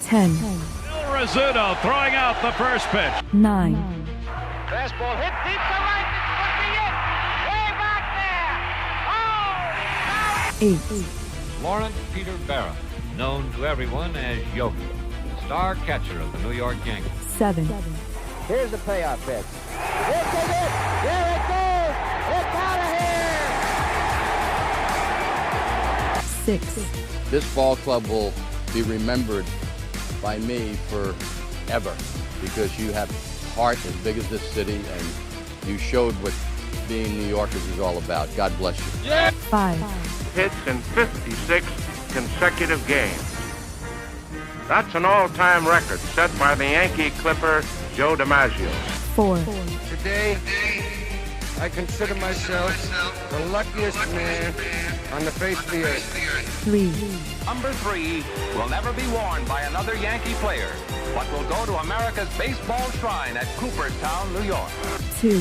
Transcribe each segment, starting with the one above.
10. Bill Rizzuto throwing out the first pitch. 9. Fastball hit deep to right. This could be it. Way back there. Oh! 8. Lawrence Peter Barra, known to everyone as Yogi, star catcher of the New York Yankees. 7. Here's the payoff pitch. This is it. There it goes. It's out of here. 6. This ball club will be remembered by me forever because you have heart as big as this city and you showed what being New Yorkers is all about. God bless you. 5. Hits in 56 consecutive games. That's an all-time record set by the Yankee Clipper, Joe DiMaggio. 4. Today, I consider myself the luckiest man on the face of the earth. 3. Number 3 will never be worn by another Yankee player, but will go to America's baseball shrine at Cooperstown, New York. 2.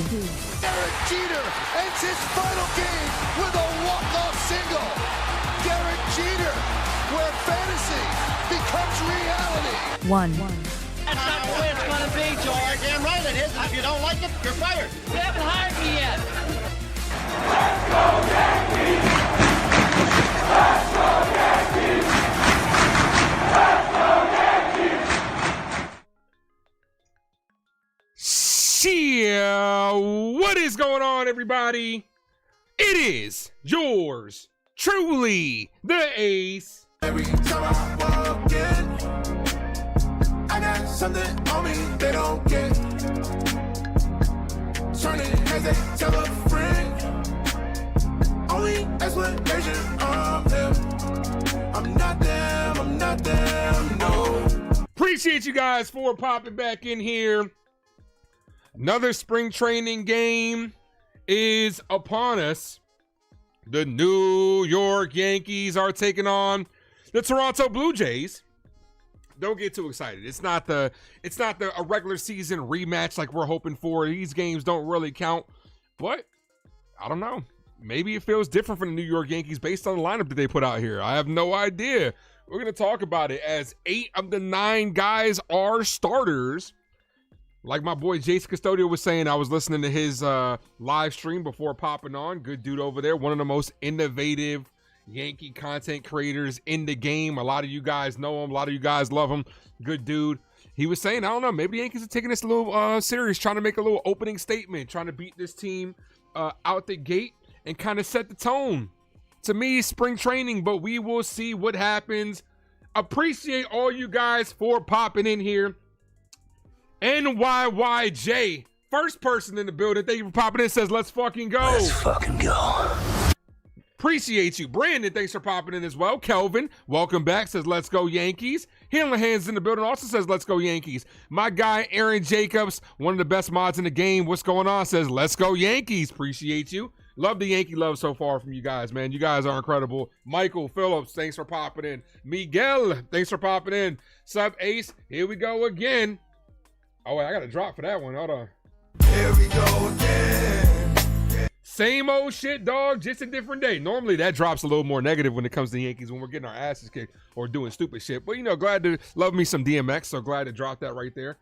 Derek Jeter ends his final game with a walk-off single. Derek Jeter, where fantasy becomes reality. 1. That's not the way it's going to be, George. Damn right it is. And if you don't like it, you're fired. You haven't hired me yet. Let's go Yankees! Let's go Yankees! Let's go Yankees! Yeah, what is going on, everybody? It is yours truly, the Ace. Every time I walk in, I got something on me they don't get. Turning heads, they tell a friend. Only explanation of them. I'm not them, no. Appreciate you guys for popping back in here. Another spring training game is upon us. The New York Yankees are taking on the Toronto Blue Jays. Don't get too excited. It's not a regular season rematch like we're hoping for. These games don't really count, but I don't know. Maybe it feels different for the New York Yankees based on the lineup that they put out here. I have no idea. We're going to talk about it as 8 of the 9 guys are starters. Like my boy Jason Custodio was saying, I was listening to his live stream before popping on. Good dude over there. One of the most innovative Yankee content creators in the game. A lot of you guys know him. A lot of you guys love him. Good dude. He was saying, I don't know, maybe the Yankees are taking this a little serious, trying to make a little opening statement, trying to beat this team out the gate and kind of set the tone. To me, spring training, but we will see what happens. Appreciate all you guys for popping in here. NYYJ, first person in the building. Thank you for popping in. Says, let's fucking go. Let's fucking go. Appreciate you. Brandon, thanks for popping in as well. Kelvin, welcome back. Says, let's go Yankees. Handler Hands in the building also says, let's go Yankees. My guy, Aaron Jacobs, one of the best mods in the game. What's going on? Says, let's go Yankees. Appreciate you. Love the Yankee love so far from you guys, man. You guys are incredible. Michael Phillips, thanks for popping in. Miguel, thanks for popping in. Sub Ace, here we go again. Oh, wait, I got a drop for that one. Hold on. Here we go again. Same old shit, dog, just a different day. Normally, that drops a little more negative when it comes to the Yankees when we're getting our asses kicked or doing stupid shit. But, you know, glad to love me some DMX, so glad to drop that right there.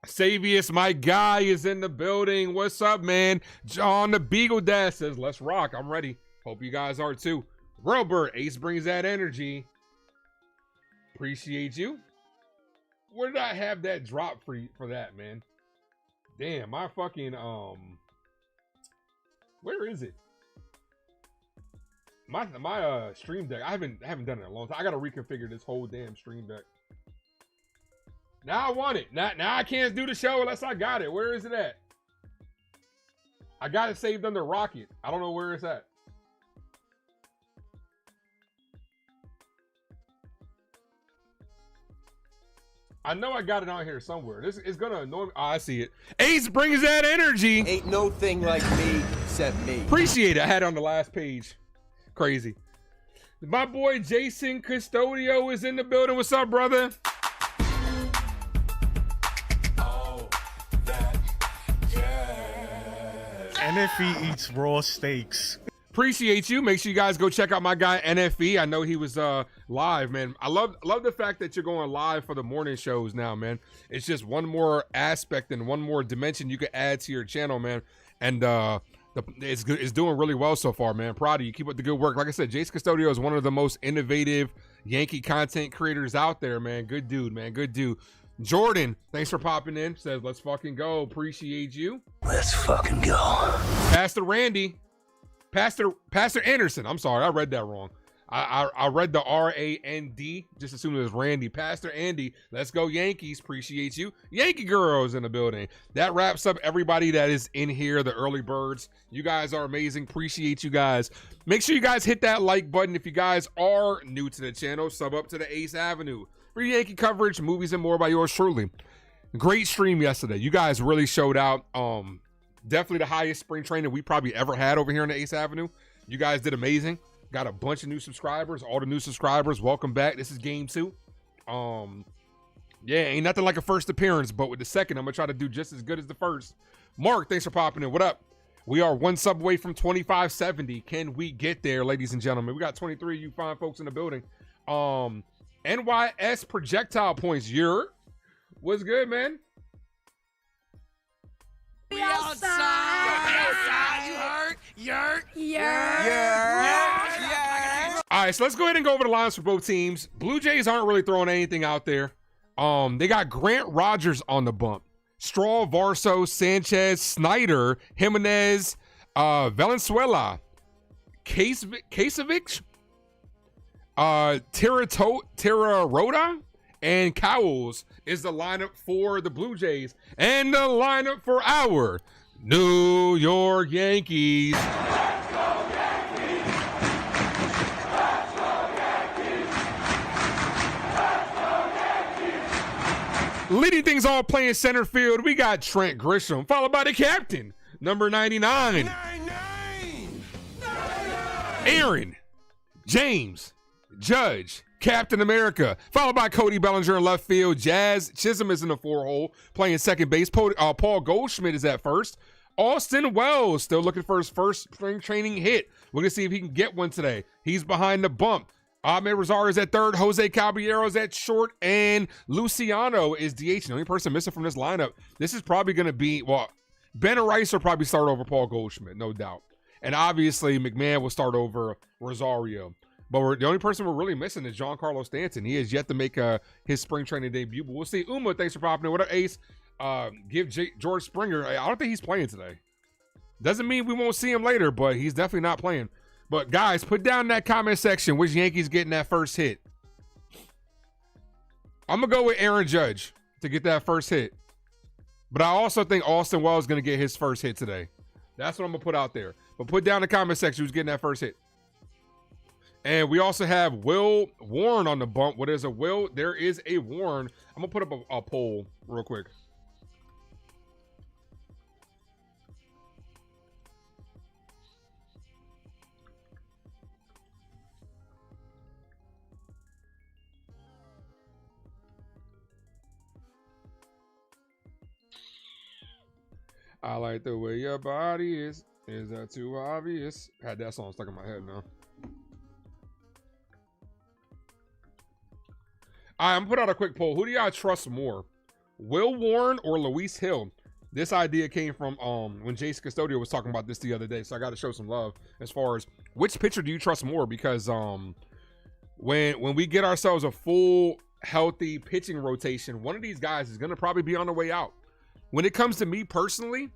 Savius, my guy, is in the building. What's up, man? John the Beagle Dad says, let's rock. I'm ready. Hope you guys are too. Robert, Ace brings that energy. Appreciate you. Where did I have that drop for that, man? Damn, my fucking where is it? My stream deck. I haven't done it in a long time. I gotta reconfigure this whole damn stream deck. Now I want it. Now I can't do the show unless I got it. Where is it at? I got it saved under Rocket. I don't know where it's at. I know I got it on here somewhere. This is gonna annoy me. Oh, I see it. Ace brings that energy. Ain't no thing like me except me. Appreciate it. I had it on the last page. Crazy. My boy Jason Custodio is in the building. What's up, brother? Oh, that, yeah. And if he eats raw steaks. Appreciate you. Make sure you guys go check out my guy NFE. I know he was live, man. I love the fact that you're going live for the morning shows now, man. It's just one more aspect and one more dimension you can add to your channel, man. And it's good. It's doing really well so far, man. Proud of you. Keep up the good work. Like I said, Jace Custodio is one of the most innovative Yankee content creators out there, man. Good dude, man. Good dude. Jordan, thanks for popping in. Says, let's fucking go. Appreciate you. Let's fucking go. Pastor Randy. Pastor Anderson. I'm sorry, I read that wrong. I read the R-A-N-D. Just assumed it was Randy. Pastor Andy, let's go Yankees. Appreciate you. Yankee girls in the building. That wraps up everybody that is in here, the early birds. You guys are amazing. Appreciate you guys. Make sure you guys hit that like button if you guys are new to the channel. Sub up to the Ace Avenue. Free Yankee coverage, movies, and more by yours truly. Great stream yesterday. You guys really showed out. Definitely the highest spring training we probably ever had over here on the Ace Avenue. You guys did amazing. Got a bunch of new subscribers. All the new subscribers, welcome back. This is game 2. Yeah, ain't nothing like a first appearance, but with the second, I'm gonna try to do just as good as the first. Mark, thanks for popping in. What up? We are one sub away from 2570. Can we get there, ladies and gentlemen? We got 23 of you fine folks in the building. NYS projectile points. What's good, man? We outside. You heard? Yeah. All right, so let's go ahead and go over the lines for both teams. Blue Jays aren't really throwing anything out there. They got Grant Rogers on the bump. Straw, Varso, Sanchez, Snyder, Jimenez, Valenzuela, Kasevich, Terra-Rota, and Cowles is the lineup for the Blue Jays. And the lineup for our New York Yankees. Let's go Yankees. Let's go Yankees. Let's go Yankees. Leading things off playing center field, we got Trent Grisham, followed by the captain, number 99. Aaron James Judge, Captain America, followed by Cody Bellinger in left field. Jazz Chisholm is in the 4-hole, playing second base. Paul Goldschmidt is at first. Austin Wells still looking for his first spring training hit. We're going to see if he can get one today. He's behind the bump. Ahmed Rosario is at third. Jose Caballero is at short. And Luciano is DH. The only person missing from this lineup. This is probably going to be, well, Ben Rice will probably start over Paul Goldschmidt, no doubt. And obviously, McMahon will start over Rosario. But the only person we're really missing is Giancarlo Stanton. He has yet to make his spring training debut. But we'll see. Uma, thanks for popping in. What up, Ace? Give George Springer. I don't think he's playing today. Doesn't mean we won't see him later, but he's definitely not playing. But guys, put down in that comment section which Yankees getting that first hit. I'm going to go with Aaron Judge to get that first hit. But I also think Austin Wells is going to get his first hit today. That's what I'm going to put out there. But put down in the comment section who's getting that first hit. And we also have Will Warren on the bump. What is a Will? There is a Warren. I'm going to put up a poll real quick. I like the way your body is. Is that too obvious? Had that song stuck in my head now. All right, I'm gonna put out a quick poll. Who do y'all trust more, Will Warren or Luis Hill? This idea came from when Jace Custodio was talking about this the other day, so I got to show some love as far as which pitcher do you trust more? Because when we get ourselves a full healthy pitching rotation, one of these guys is gonna probably be on the way out. When it comes to me personally,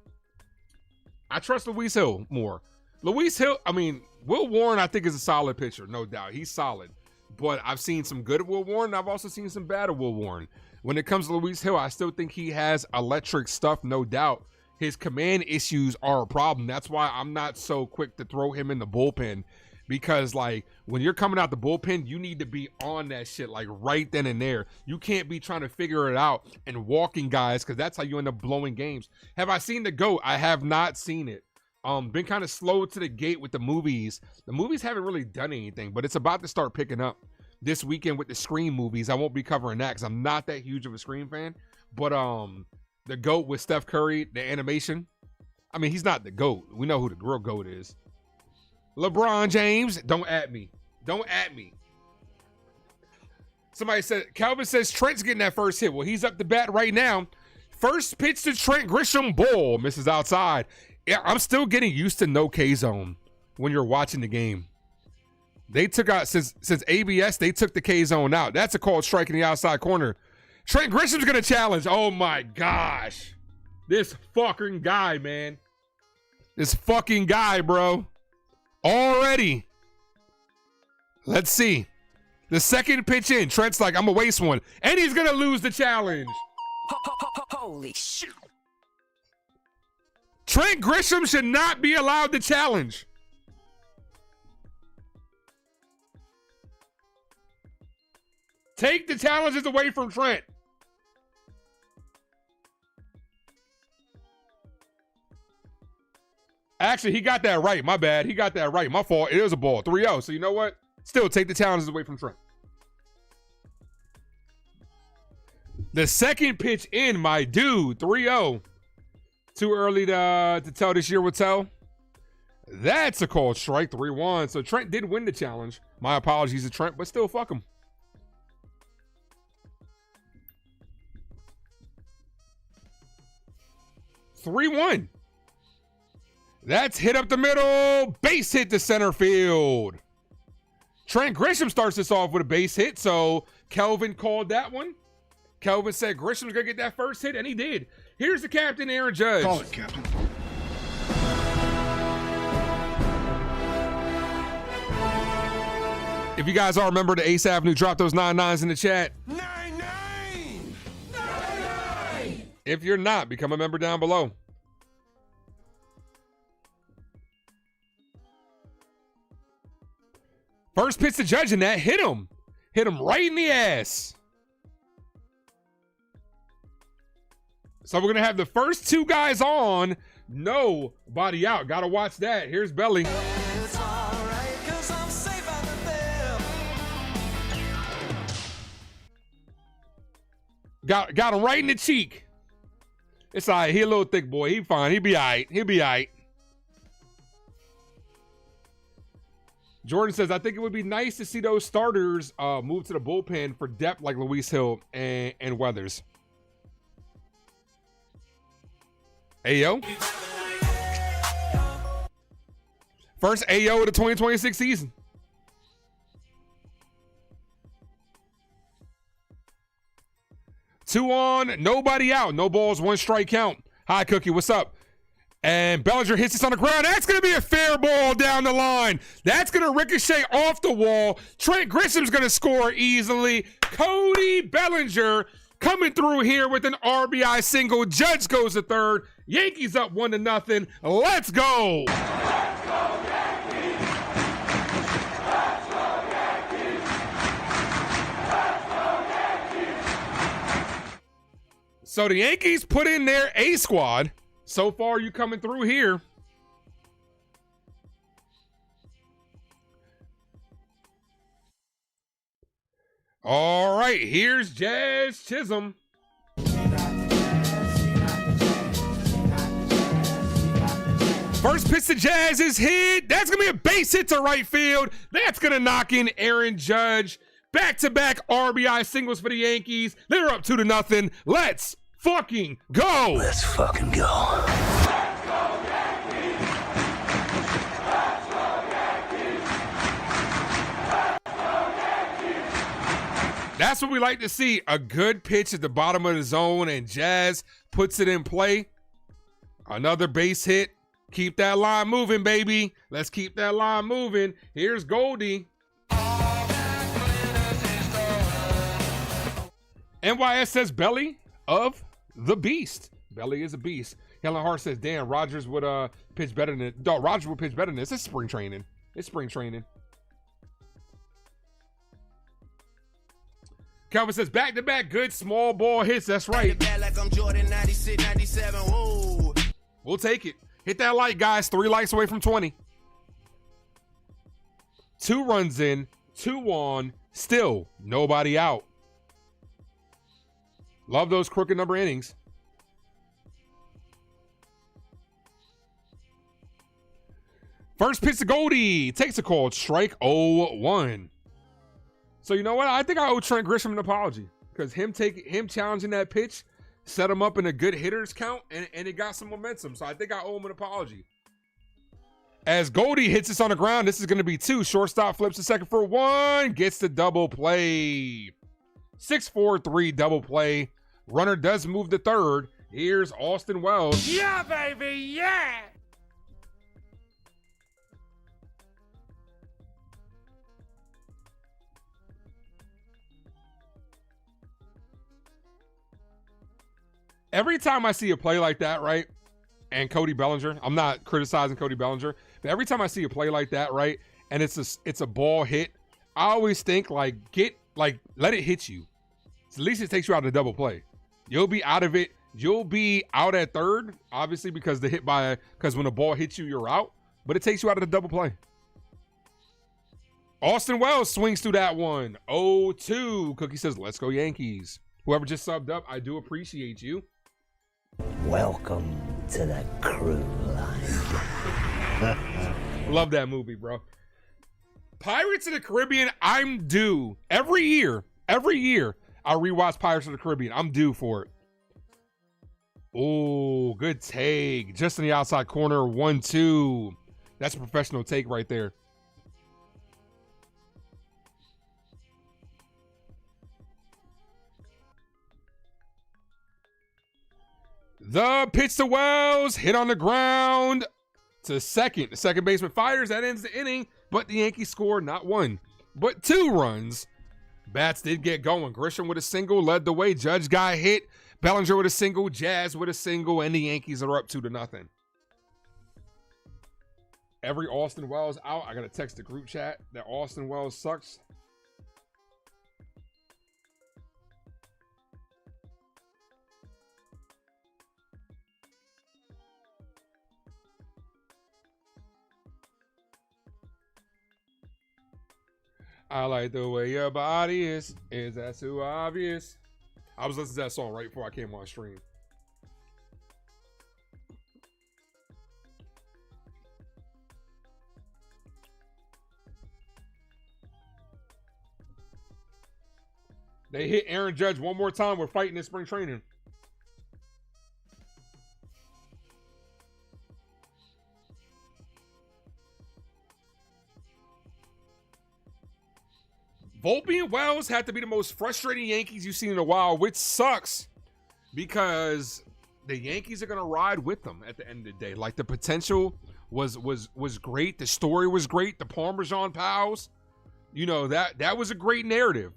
I trust Luis Hill more. Luis Hill, I mean, Will Warren, I think is a solid pitcher, no doubt. He's solid. But I've seen some good Will Warren. I've also seen some bad Will Warren. When it comes to Luis Hill, I still think he has electric stuff, no doubt. His command issues are a problem. That's why I'm not so quick to throw him in the bullpen. Because, like, when you're coming out the bullpen, you need to be on that shit, like, right then and there. You can't be trying to figure it out and walking guys, because that's how you end up blowing games. Have I seen the GOAT? I have not seen it. Been kind of slow to the gate with the movies. The movies haven't really done anything, but it's about to start picking up this weekend with the Scream movies. I won't be covering that because I'm not that huge of a Scream fan. But the GOAT with Steph Curry, the animation. I mean, he's not the GOAT. We know who the real GOAT is. LeBron James, don't at me. Don't at me. Somebody said, Calvin says Trent's getting that first hit. Well, he's up to bat right now. First pitch to Trent Grisham, ball, misses outside. Yeah, I'm still getting used to no K zone when you're watching the game. They took out, since ABS, they took the K zone out. That's a called strike in the outside corner. Trent Grisham's going to challenge. Oh my gosh. This fucking guy, man. This fucking guy, bro. Already. Let's see. The second pitch in, Trent's like, I'm going to waste one. And he's going to lose the challenge. Holy shit. Trent Grisham should not be allowed to challenge. Take the challenges away from Trent. Actually, he got that right. My bad. He got that right. My fault. It is a ball. 3-0. So you know what? Still take the challenges away from Trent. The second pitch in, my dude. 3-0. Too early to tell this year will tell. That's a called strike. 3-1. So Trent did win the challenge. My apologies to Trent, but still fuck him. $3-1. That's hit up the middle. Base hit to center field. Trent Grisham starts this off with a base hit. So Kelvin called that one. Kelvin said Grisham's going to get that first hit, and he did. Here's the captain, Aaron Judge. Call it, Captain. If you guys all remember, the Ace Avenue, drop those 99s in the chat. 99! If you're not, become a member down below. First pitch to Judge, and that hit him. Hit him right in the ass. So we're going to have the first two guys on. Nobody out. Got to watch that. Here's Belly. Got him right in the cheek. It's all right. He a little thick boy. He fine. He be all right. He'll be all right. Jordan says, I think it would be nice to see those starters move to the bullpen for depth like Luis Hill and Weathers. Ayo. First Ayo of the 2026 season. Two on, nobody out. No balls, one strike count. Hi, Cookie, what's up? And Bellinger hits this on the ground. That's going to be a fair ball down the line. That's going to ricochet off the wall. Trent Grisham's going to score easily. Cody Bellinger coming through here with an RBI single. Judge goes to third. Yankees up 1-0. Let's go. Let's go, Yankees. Let's go, Yankees. Let's go, Yankees. So the Yankees put in their A squad. So far, you coming through here. All right, here's Jazz Chisholm. First pitch to Jazz is hit. That's going to be a base hit to right field. That's going to knock in Aaron Judge. Back-to-back RBI singles for the Yankees. They're up 2-0. Let's fucking go. Let's fucking go. Let's go, Yankees. Let's go, Yankees. Let's go, Yankees. That's what we like to see. A good pitch at the bottom of the zone, and Jazz puts it in play. Another base hit. Keep that line moving, baby. Let's keep that line moving. Here's Goldie. NYS says Belly of the Beast. Belly is a beast. Helen Hart says, damn, Rogers would pitch better than it. Dog, Rogers would pitch better than this. It's spring training. It's spring training. Calvin says, back-to-back good small ball hits. That's right. We'll take it. Hit that like, guys. 3 likes away from 20. 2 runs in, 2 on, still nobody out. Love those crooked number innings. First pitch to Goldie. Takes a call. Strike 0-1. So you know what? I think I owe Trent Grisham an apology. Because him challenging that pitch set him up in a good hitters count, and it got some momentum. So I think I owe him an apology. As Goldie hits this on the ground, this is going to be 2. Shortstop flips to second for 1. Gets the double play. 6-4-3 double play. Runner does move to third. Here's Austin Wells. Yeah, baby, yeah! Every time I see a play like that, right, and Cody Bellinger, I'm not criticizing Cody Bellinger, but every time I see a play like that, right, and it's a ball hit, I always think, like, let it hit you. So at least it takes you out of the double play. You'll be out of it. You'll be out at third, obviously, because when the ball hits you, you're out, but it takes you out of the double play. Austin Wells swings through that one. 0-2. Cookie says, let's go Yankees. Whoever just subbed up, I do appreciate you. Welcome to the crew line. Love that movie, bro. Pirates of the Caribbean, I'm due. Every year, I rewatch Pirates of the Caribbean. I'm due for it. Oh, good take. Just in the outside corner, 1-2. That's a professional take right there. The pitch to Wells, hit on the ground to second. The second baseman fires. That ends the inning, but the Yankees scored not 1, but 2 runs. Bats did get going. Grisham with a single led the way. Judge got hit. Bellinger with a single. Jazz with a single, and the Yankees are up 2-0. Every Austin Wells out. I got to text the group chat that Austin Wells sucks. I like the way your body is. Is that too obvious? I was listening to that song right before I came on stream. They hit Aaron Judge one more time. We're fighting in spring training. Volpe and Wells had to be the most frustrating Yankees you've seen in a while, which sucks because the Yankees are going to ride with them at the end of the day. Like, the potential was great. The story was great. The Parmesan pals, that was a great narrative.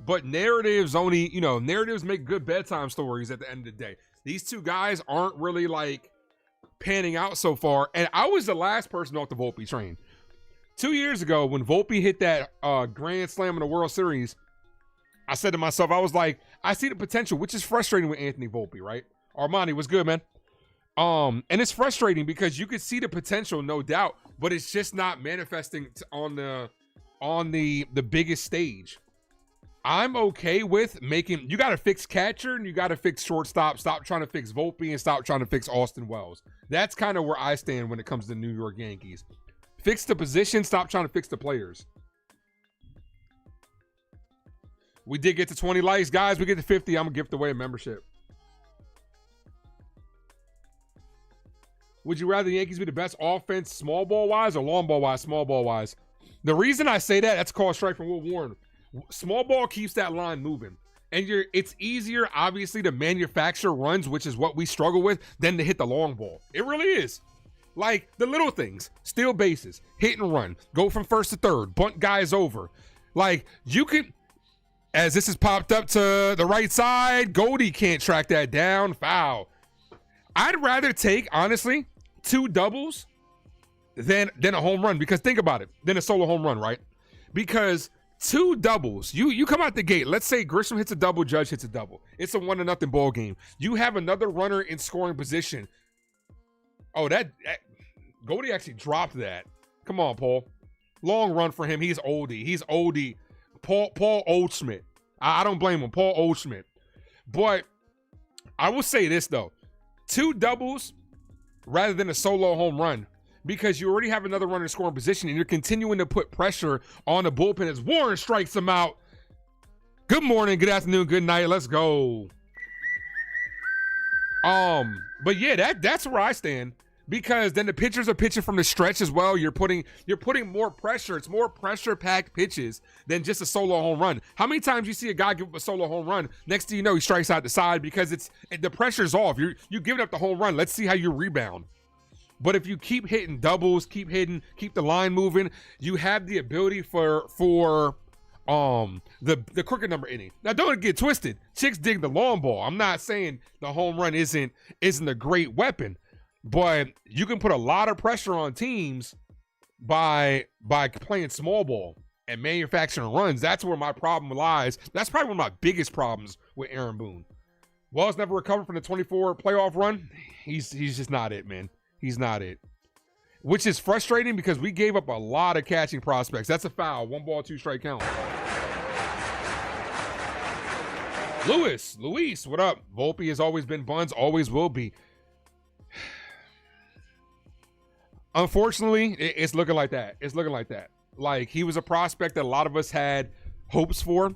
But narratives make good bedtime stories at the end of the day. These two guys aren't really, like, panning out so far. And I was the last person off the Volpe train. 2 years ago, when Volpe hit that grand slam in the World Series, I said to myself, I was like, I see the potential, which is frustrating with Anthony Volpe, right? Armani, what's good, man? And it's frustrating because you could see the potential, no doubt, but it's just not manifesting on the biggest stage. I'm okay with you got to fix catcher and you got to fix shortstop. Stop trying to fix Volpe and stop trying to fix Austin Wells. That's kind of where I stand when it comes to the New York Yankees. Fix the position. Stop trying to fix the players. We did get to 20 likes. Guys, we get to 50. I'm going to gift away a membership. Would you rather the Yankees be the best offense small ball wise or long ball wise, small ball wise? The reason I say that's called strike from Will Warren. Small ball keeps that line moving. And it's easier, obviously, to manufacture runs, which is what we struggle with, than to hit the long ball. It really is. Like, the little things, steal bases, hit and run, go from first to third, bunt guys over. Like, you could, as this has popped up to the right side, Goldie can't track that down, foul. I'd rather take, honestly, 2 doubles than a home run, because think about it, than a solo home run, right? Because 2 doubles, you come out the gate, let's say Grisham hits a double, Judge hits a double. It's a 1-0 ball game. You have another runner in scoring position. Oh, that Goldie actually dropped that. Come on, Paul. Long run for him. He's oldie. Paul Oldschmidt. I don't blame him. Paul Oldschmidt. But I will say this, though. 2 doubles rather than a solo home run. because you already have another runner in scoring position and you're continuing to put pressure on the bullpen as Warren strikes him out. Good morning, good afternoon, good night. Let's go. But yeah, that's where I stand, because then the pitchers are pitching from the stretch as well. You're putting more pressure. It's more pressure-packed pitches than just a solo home run. How many times you see a guy give up a solo home run, next thing you know, he strikes out the side because the pressure's off. You're giving up the home run. Let's see how you rebound. But if you keep hitting doubles, keep the line moving, you have the ability for the crooked number inning. Now don't get twisted. Chicks dig the long ball. I'm not saying the home run isn't a great weapon, but you can put a lot of pressure on teams by playing small ball and manufacturing runs. That's where my problem lies. That's probably one of my biggest problems with Aaron Boone. Wells never recovered from the 24 playoff run. He's just not it, man. He's not it. Which is frustrating because we gave up a lot of catching prospects. That's a foul. 1 ball, 2 strike count. Luis, what up? Volpe has always been buns, always will be. Unfortunately, it's looking like that. It's looking like that. Like, he was a prospect that a lot of us had hopes for.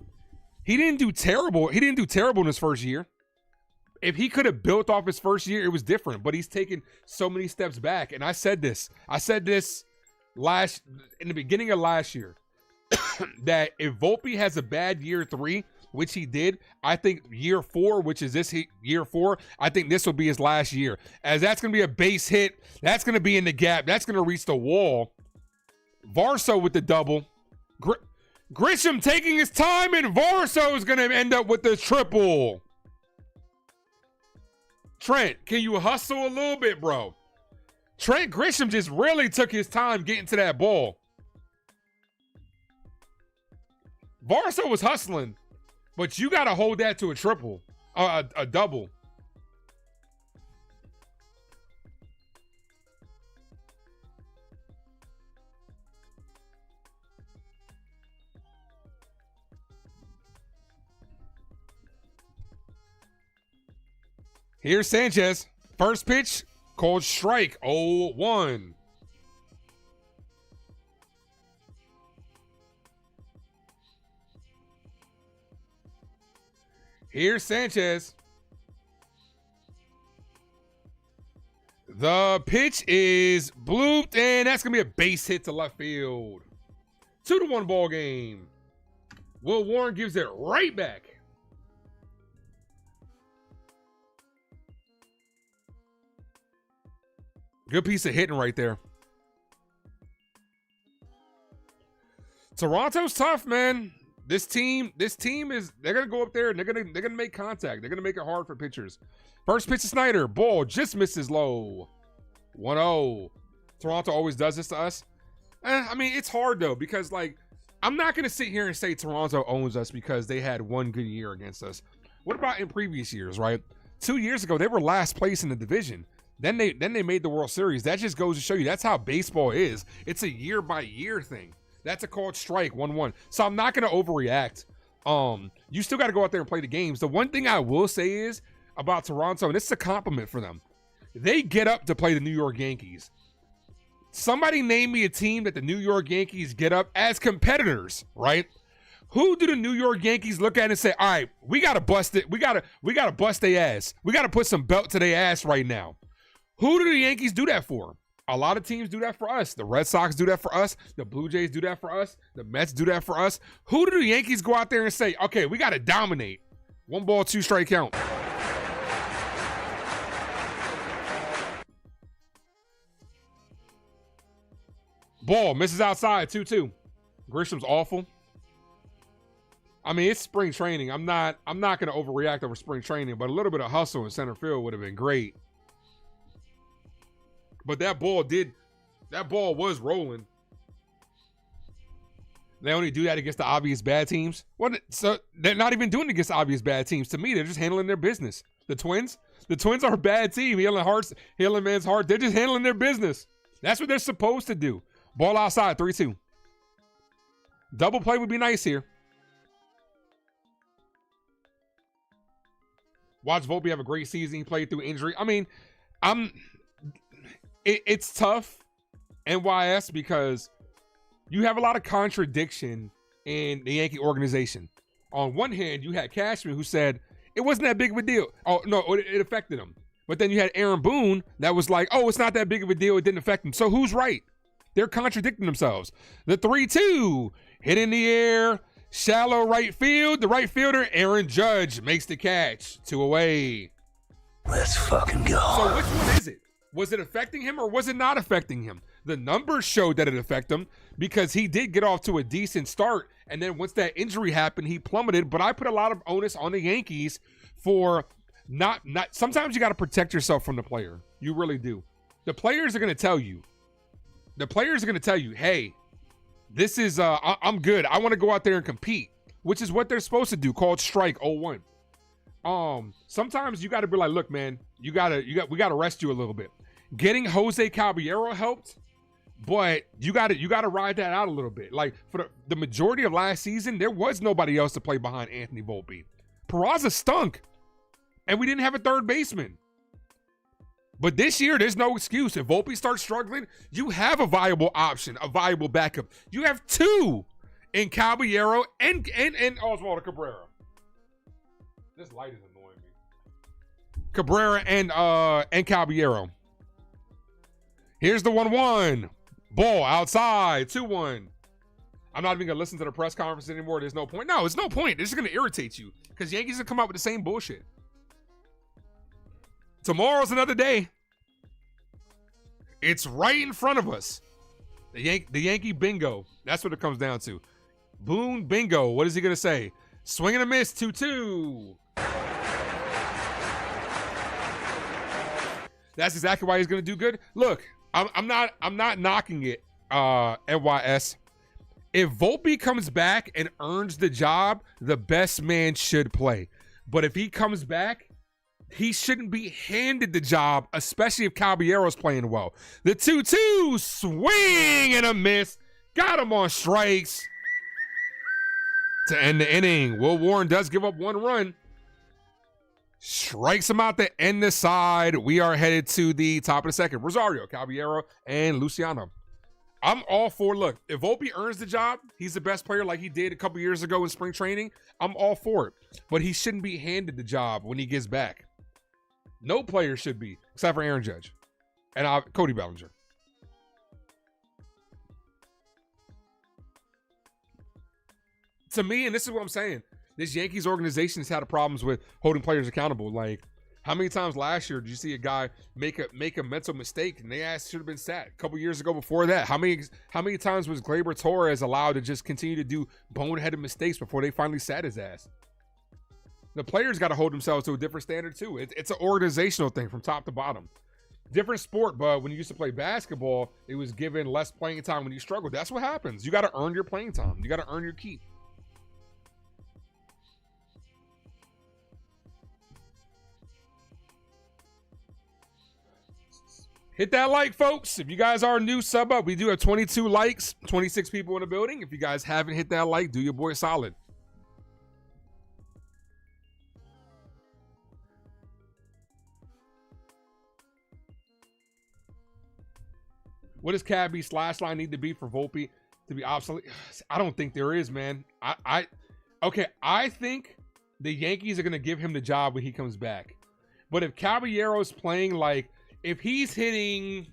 He didn't do terrible. He didn't do terrible in his first year. If he could have built off his first year, it was different. But he's taken so many steps back. And I said this in the beginning of last year, that if Volpe has a bad year 3, which he did, I think year 4, which is this year 4, I think this will be his last year. As that's going to be a base hit. That's going to be in the gap. That's going to reach the wall. Varso with the double. Grisham taking his time, and Varso is going to end up with the triple. Trent, can you hustle a little bit, bro? Trent Grisham just really took his time getting to that ball. Varso was hustling, but you got to hold that to a triple, a double. Here's Sanchez. First pitch, called strike, 0-1. Here's Sanchez. The pitch is blooped, and that's going to be a base hit to left field. 2-1 ball game. Will Warren gives it right back. Good piece of hitting right there. Toronto's tough, man. This team is, they're gonna go up there and they're gonna make contact. They're gonna make it hard for pitchers. First pitch to Snyder. Ball just misses low. 1-0. Toronto always does this to us. I mean, it's hard though, because like, I'm not gonna sit here and say Toronto owns us because they had one good year against us. What about in previous years, right? 2 years ago, they were last place in the division. Then they made the World Series. That just goes to show you that's how baseball is. It's a year by year thing. That's a called strike, 1-1. So I'm not going to overreact. You still got to go out there and play the games. The one thing I will say is about Toronto, and this is a compliment for them, they get up to play the New York Yankees. Somebody name me a team that the New York Yankees get up as competitors, right? Who do the New York Yankees look at and say, all right, we got to bust it. We got to bust their ass. We got to put some belt to their ass right now. Who do the Yankees do that for? A lot of teams do that for us. The Red Sox do that for us. The Blue Jays do that for us. The Mets do that for us. Who do the Yankees go out there and say, okay, we got to dominate? 1 ball, 2 strike count. Ball misses outside, 2-2. Grisham's awful. I mean, it's spring training. I'm not going to overreact over spring training, but a little bit of hustle in center field would have been great. But that ball was rolling. They only do that against the obvious bad teams. So they're not even doing it against obvious bad teams. To me, they're just handling their business. The Twins are a bad team. Healing man's heart. They're just handling their business. That's what they're supposed to do. Ball outside, 3-2. Double play would be nice here. Watch Volpe have a great season. He played through injury. I mean, it's tough NYS, because you have a lot of contradiction in the Yankee organization. On one hand, you had Cashman, who said it wasn't that big of a deal. Oh, no, it affected him. But then you had Aaron Boone that was like, oh, it's not that big of a deal. It didn't affect him. So who's right? They're contradicting themselves. The 3-2, hit in the air, shallow right field. The right fielder, Aaron Judge, makes the catch. 2 away. Let's fucking go. So which one is it? Was it affecting him or was it not affecting him? The numbers showed that it affected him because he did get off to a decent start. And then once that injury happened, he plummeted. But I put a lot of onus on the Yankees for not sometimes you got to protect yourself from the player. You really do. The players are going to tell you. The players are going to tell you, hey, this is, I'm good. I want to go out there and compete, which is what they're supposed to do, called strike 0-1. Sometimes you got to be like, look, man, we got to rest you a little bit. Getting Jose Caballero helped, but you got to ride that out a little bit. Like for the majority of last season, there was nobody else to play behind Anthony Volpe. Peraza stunk, and we didn't have a third baseman. But this year, there's no excuse. If Volpe starts struggling, you have a viable option, a viable backup. You have 2 in Caballero and Oswaldo Cabrera. This light is annoying me. Cabrera and Caballero. Here's the 1-1. Ball outside, 2-1. I'm not even going to listen to the press conference anymore. There's no point. No, it's no point. This is going to irritate you because Yankees will come out with the same bullshit. Tomorrow's another day. It's right in front of us. The Yankee bingo. That's what it comes down to. Boone bingo. What is he going to say? Swing and a miss, 2-2. That's exactly why he's going to do good. Look, I'm not knocking it, NYS. If Volpe comes back and earns the job, the best man should play. But if he comes back, he shouldn't be handed the job, especially if Caballero's playing well. The 2-2, swing and a miss. Got him on strikes to end the inning. Will Warren does give up 1 run. Strikes him out to end the side. We are headed to the top of the second. Rosario, Caballero, and Luciano. I'm all for, look, if Volpe earns the job, he's the best player like he did a couple years ago in spring training. I'm all for it. But he shouldn't be handed the job when he gets back. No player should be, except for Aaron Judge and Cody Bellinger. To me, and this is what I'm saying, this Yankees organization has had problems with holding players accountable. Like, how many times last year did you see a guy make a mental mistake and they asked should have been sat? A couple years ago before that, how many times was Gleyber Torres allowed to just continue to do boneheaded mistakes before they finally sat his ass? The players got to hold themselves to a different standard too. It's an organizational thing from top to bottom. Different sport, but when you used to play basketball, it was given less playing time when you struggled. That's what happens. You got to earn your playing time. You got to earn your keep. Hit that like, folks. If you guys are new, sub up. We do have 22 likes, 26 people in the building. If you guys haven't hit that like, do your boy solid. What does Cabby's slash line need to be for Volpe to be obsolete? I don't think there is, man. I think the Yankees are going to give him the job when he comes back. But if Caballero's playing like, if he's hitting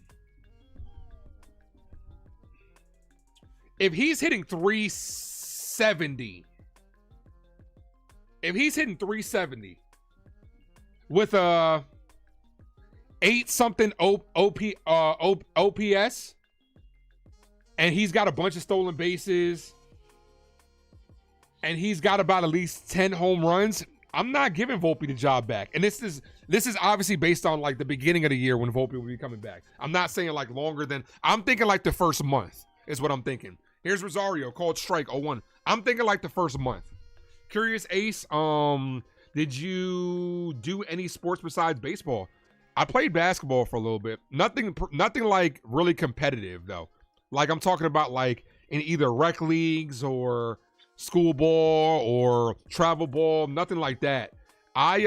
370, with a 8-something OPS, and he's got a bunch of stolen bases, and he's got about at least 10 home runs, I'm not giving Volpe the job back. And this is obviously based on like the beginning of the year when Volpe will be coming back. I'm not saying like longer than, I'm thinking like the first month is what I'm thinking. Here's Rosario, called strike 0-1. I'm thinking like the first month. Curious Ace, did you do any sports besides baseball? I played basketball for a little bit. Nothing like really competitive though. Like I'm talking about like in either rec leagues or school ball or travel ball, nothing like that. I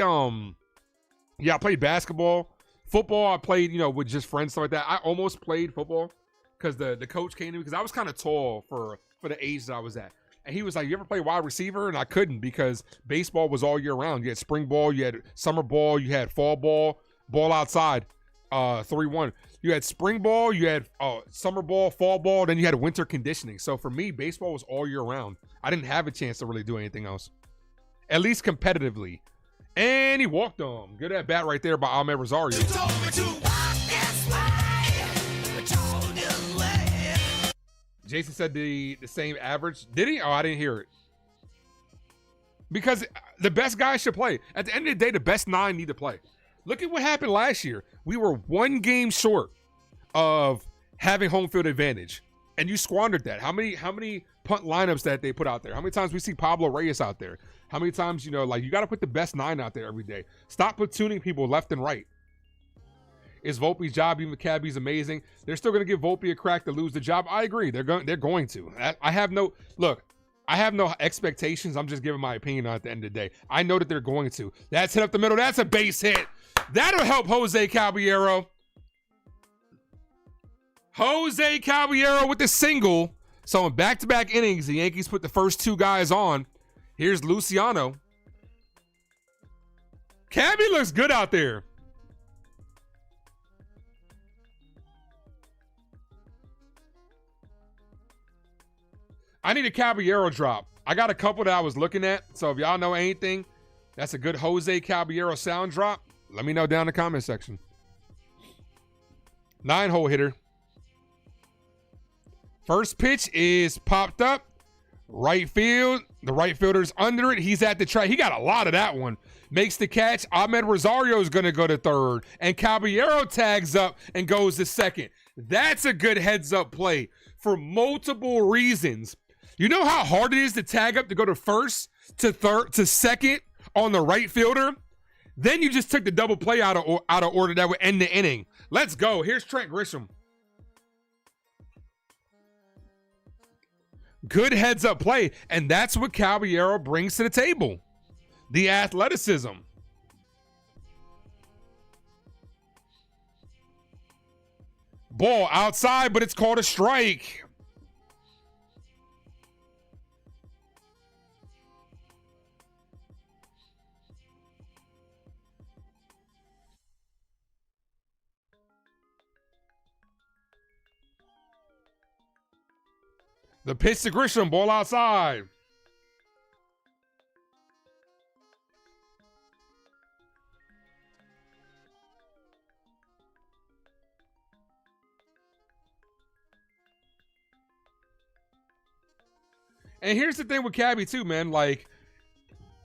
played basketball. Football, I played, with just friends, stuff like that. I almost played football because the coach came to me because I was kind of tall for the age that I was at. And he was like, you ever play wide receiver? And I couldn't because baseball was all year round. You had spring ball, you had summer ball, you had fall ball, ball outside, 3-1. You had spring ball, you had summer ball, fall ball, then you had winter conditioning. So for me, baseball was all year round. I didn't have a chance to really do anything else, at least competitively. And he walked on. Good at bat right there by Ahmed Rosario. Jason said the same average. Did he? Oh, I didn't hear it. Because the best guys should play. At the end of the day, the best 9 need to play. Look at what happened last year. We were 1 game short of having home field advantage, and you squandered that. How many punt lineups that they put out there? How many times we see Pablo Reyes out there? How many times, you got to put the best 9 out there every day. Stop platooning people left and right. Is Volpe's job even Cabby's amazing? They're still going to give Volpe a crack to lose the job. I agree. They're going to. I have no expectations. I'm just giving my opinion on it at the end of the day. I know that they're going to. That's hit up the middle. That's a base hit. That'll help Jose Caballero. Jose Caballero with the single. So in back-to-back innings, the Yankees put the first 2 guys on. Here's Luciano. Cabby looks good out there. I need a Caballero drop. I got a couple that I was looking at. So if y'all know anything, that's a good Jose Caballero sound drop. Let me know down in the comment section. 9-hole hitter. First pitch is popped up. Right field. The right fielder's under it. He's at the track. He got a lot of that one. Makes the catch. Ahmed Rosario is going to go to third. And Caballero tags up and goes to second. That's a good heads-up play for multiple reasons. You know how hard it is to tag up to go to first, to third, to second on the right fielder? Then you just took the double play out of order that would end the inning. Let's go. Here's Trent Grisham. Good heads-up play, and that's what Caballero brings to the table. The athleticism. Ball outside, but it's called a strike. The pitch to Grisham, ball outside. And here's the thing with Cabby too, man. Like,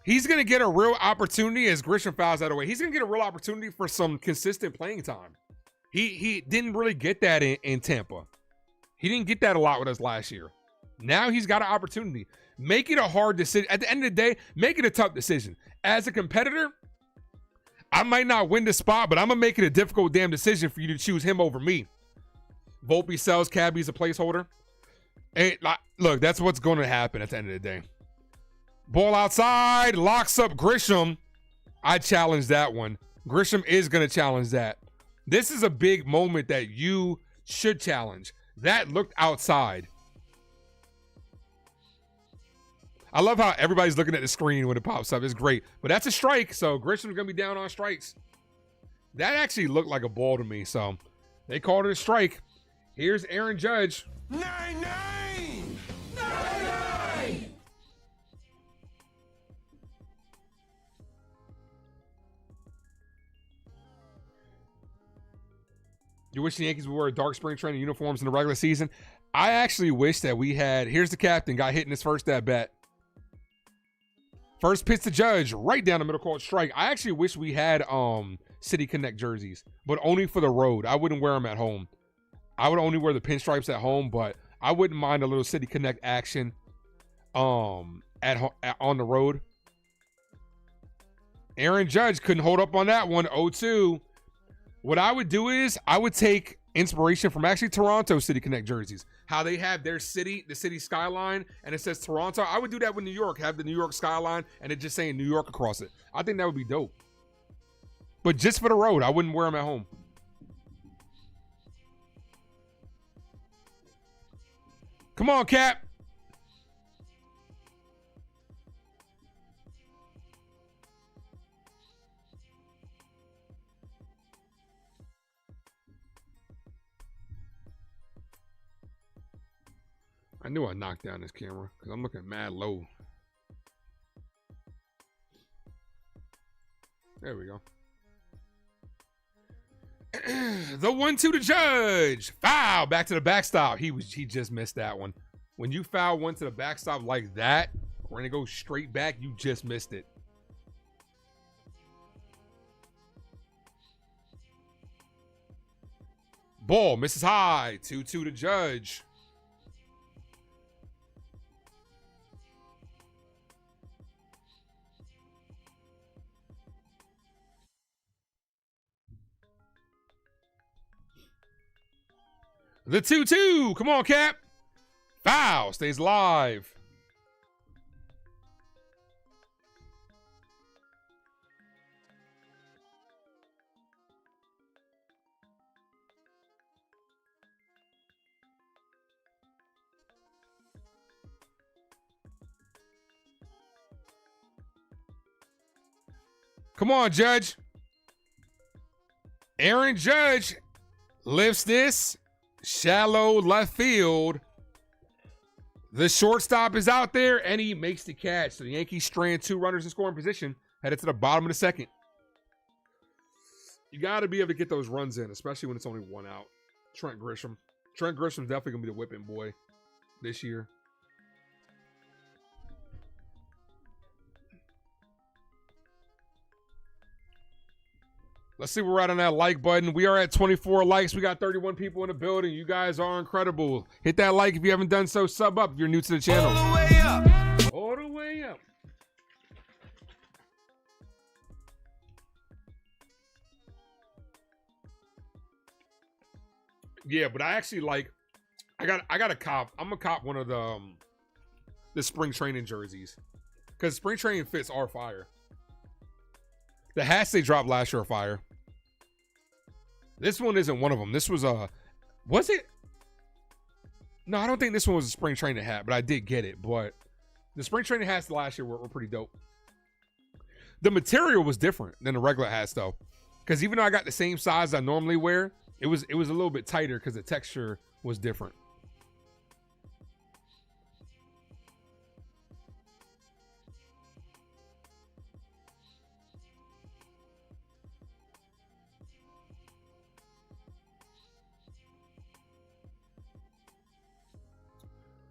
he's going to get a real opportunity as Grisham fouls that away. He's going to get a real opportunity for some consistent playing time. He didn't really get that in Tampa. He didn't get that a lot with us last year. Now he's got an opportunity. Make it a hard decision. At the end of the day, make it a tough decision. As a competitor, I might not win the spot, but I'm going to make it a difficult damn decision for you to choose him over me. Volpe sells, Cabby's a placeholder. And look, that's what's going to happen at the end of the day. Ball outside, locks up Grisham. I challenge that one. Grisham is going to challenge that. This is a big moment that you should challenge. That looked outside. I love how everybody's looking at the screen when it pops up. It's great. But that's a strike, so Grisham's going to be down on strikes. That actually looked like a ball to me, so they called it a strike. Here's Aaron Judge. 9-9! 9-9! You wish the Yankees would wear dark spring training uniforms in the regular season? I actually wish that we had, here's the captain, got hit in his first at bat. First pitch to Judge, right down the middle, called strike. I actually wish we had City Connect jerseys, but only for the road. I wouldn't wear them at home. I would only wear the pinstripes at home, but I wouldn't mind a little City Connect action on the road. Aaron Judge couldn't hold up on that one, 0-2. What I would do is I would take inspiration from actually Toronto City Connect jerseys. How they have their city, the city skyline, and it says Toronto. I would do that with New York, have the New York skyline, and it just saying New York across it. I think that would be dope. But just for the road, I wouldn't wear them at home. Come on, Cap. I knew I knocked down this camera because I'm looking mad low. There we go. The 1-2 to Judge. Foul. Back to the backstop. He just missed that one. When you foul one to the backstop like that, we're gonna go straight back. You just missed it. Ball misses high. 2-2 to Judge. The 2-2. Come on, Cap. Foul. Stays live. Come on, Judge. Aaron Judge lifts this. Shallow left field. The shortstop is out there, and he makes the catch. So the Yankees strand 2 runners in scoring position, headed to the bottom of the second. You got to be able to get those runs in, especially when it's only 1 out. Trent Grisham. Trent Grisham's definitely going to be the whipping boy this year. Let's see where we're at on that like button. We are at 24 likes. We got 31 people in the building. You guys are incredible. Hit that like if you haven't done so. Sub up if you're new to the channel. All the way up. All the way up. Yeah, but I actually like. I got a cop. I'm gonna cop one of the spring training jerseys because spring training fits are fire. The hats they dropped last year are fire. This one isn't one of them. This was was it? No, I don't think this one was a spring training hat, but I did get it. But the spring training hats last year were pretty dope. The material was different than the regular hats though. Because even though I got the same size I normally wear, it was a little bit tighter because the texture was different.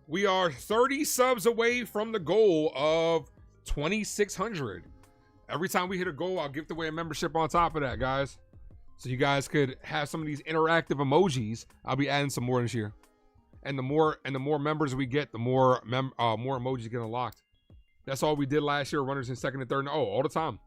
We are 30 subs away from the goal of 2,600. Every time we hit a goal, I'll give away a membership on top of that, guys. So you guys could have some of these interactive emojis. I'll be adding some more this year. And the more members we get, the more emojis get unlocked. That's all we did last year, runners in second and third. Oh, all the time.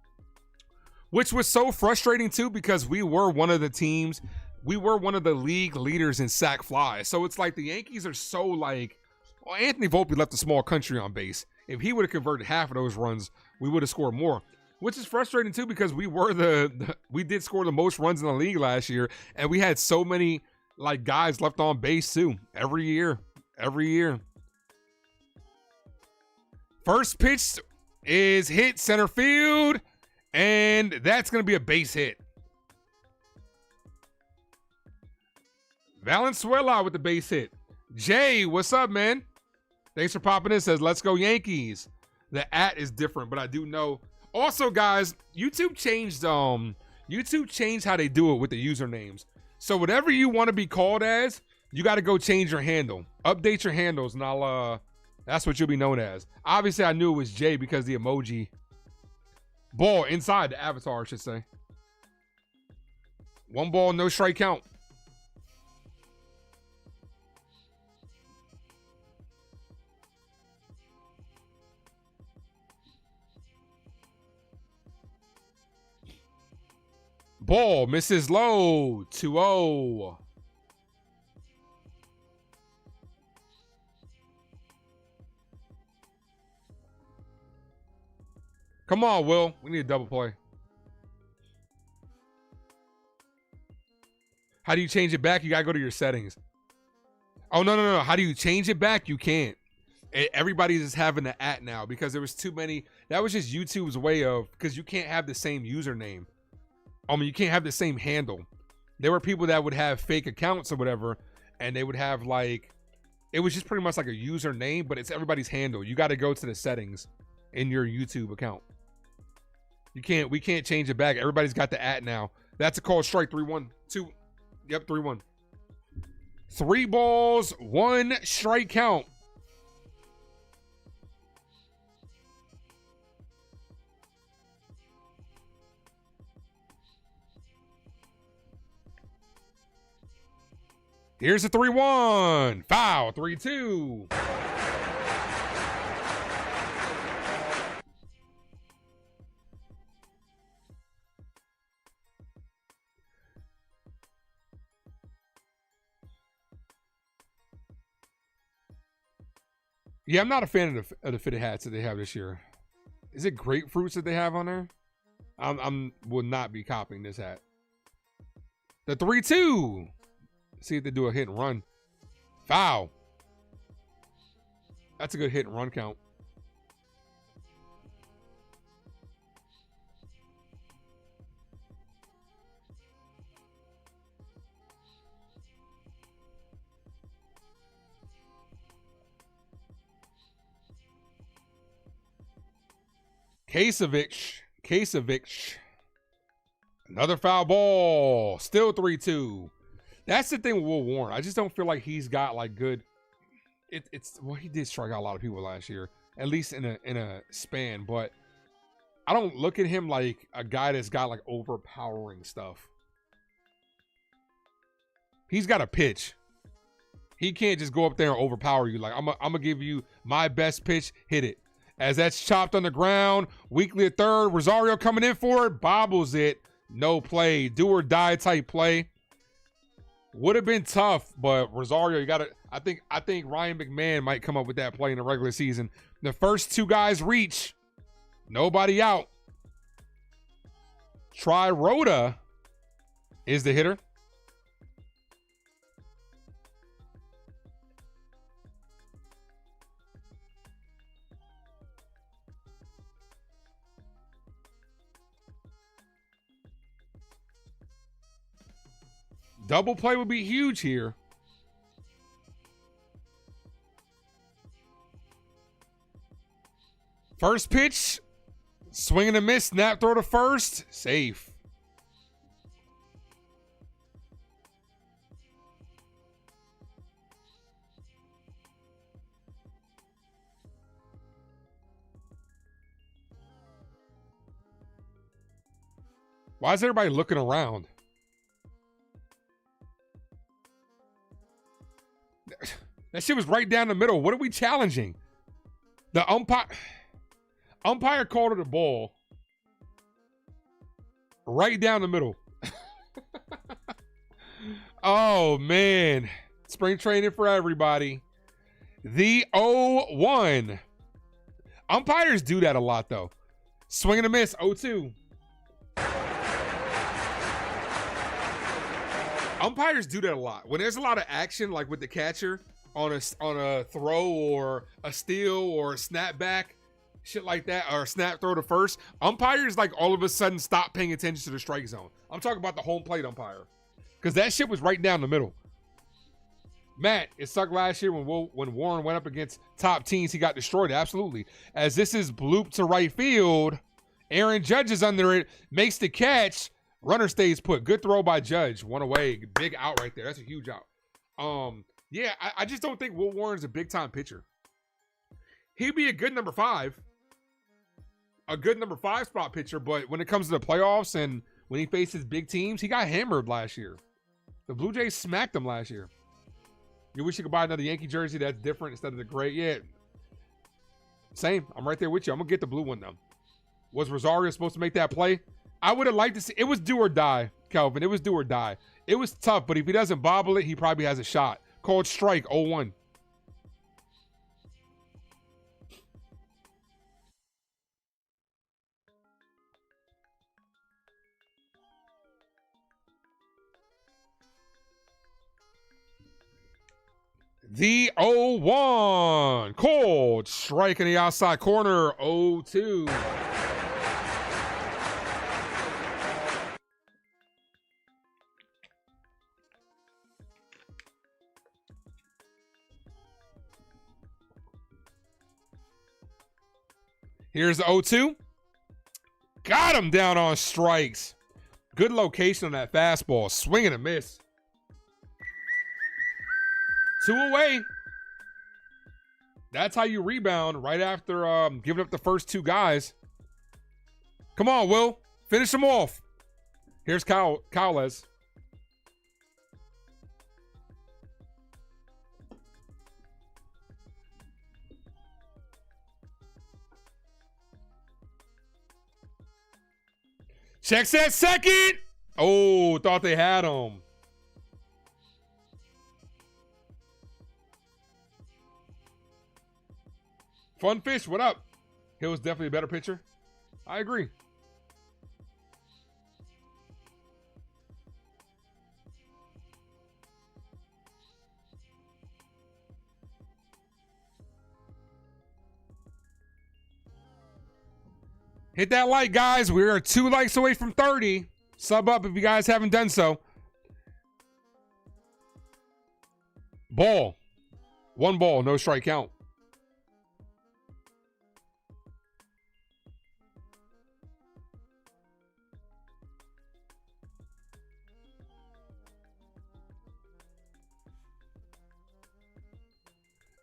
Which was so frustrating too, because we were one of the teams. We were one of the league leaders in sack flies. So it's like the Yankees are so like, well, Anthony Volpe left a small country on base. If he would have converted half of those runs, we would have scored more. Which is frustrating too, because we were we did score the most runs in the league last year, and we had so many like guys left on base too. Every year. First pitch is hit center field, and that's gonna be a base hit. Valenzuela with the base hit. Jay, what's up, man? Thanks for popping in. Says, let's go Yankees. The @ is different, but I do know. Also, guys, YouTube changed how they do it with the usernames. So whatever you want to be called as, you got to go change your handle. Update your handles, and that's what you'll be known as. Obviously, I knew it was Jay because the emoji. Ball inside the avatar, I should say. 1 ball, no strike count. Ball misses low. 2-0. Come on, Will. We need a double play. How do you change it back? You gotta go to your settings. Oh, no. How do you change it back? You can't. Everybody's just having the @ now because there was too many. That was just YouTube's way of, because you can't have the same username. I mean, you can't have the same handle. There were people that would have fake accounts or whatever, and they would have like, it was just pretty much like a username, but it's everybody's handle. You got to go to the settings in your YouTube account. We can't change it back. Everybody's got the @ now. That's a call strike. 3-1. 2. Yep, 3-1. 3 balls, 1 strike count. Here's a 3-1. Foul. 3-2. Yeah, I'm not a fan of the fitted hats that they have this year. Is it grapefruits that they have on there? Will not be copying this hat. The 3-2. See if they do a hit and run. Foul. That's a good hit and run count. Chyeaaa. Another foul ball. Still 3-2. That's the thing with Will Warren. I just don't feel like he's got like good. Well, he did strike out a lot of people last year, at least in a span. But I don't look at him like a guy that's got like overpowering stuff. He's got a pitch. He can't just go up there and overpower you. Like, I'm gonna give you my best pitch, hit it. As that's chopped on the ground, Weekly at third, Rosario coming in for it, bobbles it, no play, do or die type play. Would have been tough, but Rosario, you gotta. I think Ryan McMahon might come up with that play in the regular season. The first 2 guys reach, nobody out. Chyeaaa is the hitter. Double play would be huge here. First pitch, swing and a miss, snap throw to first, safe. Why is everybody looking around? That shit was right down the middle. What are we challenging? The umpire called it a ball. Right down the middle. Oh, man. Spring training for everybody. The 0-1. Umpires do that a lot, though. Swing and a miss, 0-2. Umpires do that a lot. When there's a lot of action, like with the catcher on a throw or a steal or a snap back, shit like that, or a snap throw to first, umpires like all of a sudden stop paying attention to the strike zone. I'm talking about the home plate umpire, because that shit was right down the middle. Matt, it sucked last year when Warren went up against top teams. He got destroyed, absolutely. As this is blooped to right field, Aaron Judge is under it, makes the catch. Runner stays put. Good throw by Judge. One away. Big out right there. That's a huge out. Yeah, I just don't think Will Warren's a big-time pitcher. He'd be a good number 5. A good number 5 spot pitcher, but when it comes to the playoffs and when he faces big teams, he got hammered last year. The Blue Jays smacked him last year. You wish you could buy another Yankee jersey that's different instead of the gray? Yeah. Same. I'm right there with you. I'm going to get the blue one, though. Was Rosario supposed to make that play? I would have liked to see. It was do or die, Kelvin. It was do or die. It was tough, but if he doesn't bobble it, he probably has a shot. Called strike, 0-1. The 0-1. Cold strike in the outside corner. 0-2. Here's the 0-2. Got him down on strikes. Good location on that fastball. Swing and a miss. 2 away. That's how you rebound right after giving up the first 2 guys. Come on, Will. Finish them off. Here's Chyeaaa. Checks at second. Oh, thought they had him. Fun Fish, what up? Hill was definitely a better pitcher. I agree. Hit that like, guys. We are 2 likes away from 30. Sub up if you guys haven't done so. Ball. 1 ball, no strike count.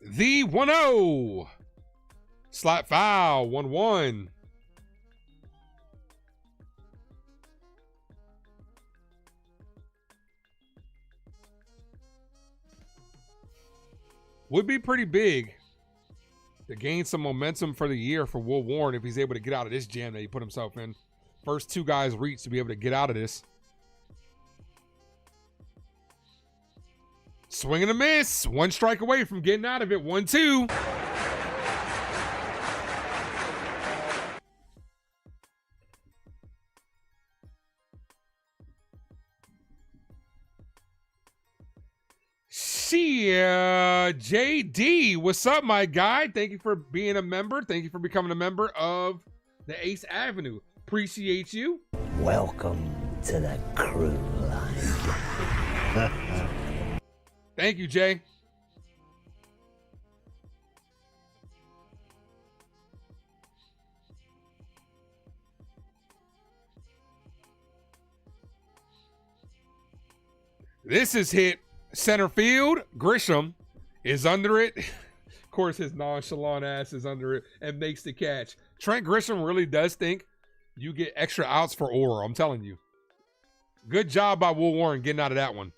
The 1-0. Slap foul. 1-1. Would be pretty big to gain some momentum for the year for Will Warren if he's able to get out of this jam that he put himself in. First 2 guys reach to be able to get out of this. Swing and a miss. 1 strike away from getting out of it. 1-2. Chyeaaa, JD, what's up, my guy? Thank you for being a member. Thank you for becoming a member of the Ace Avenue. Appreciate you. Welcome to the crew line. Thank you, Jay. This is hit center field. Grisham is under it. Of course, his nonchalant ass is under it and makes the catch. Trent Grisham really does think you get extra outs for Ora. I'm telling you. Good job by Will Warren getting out of that one.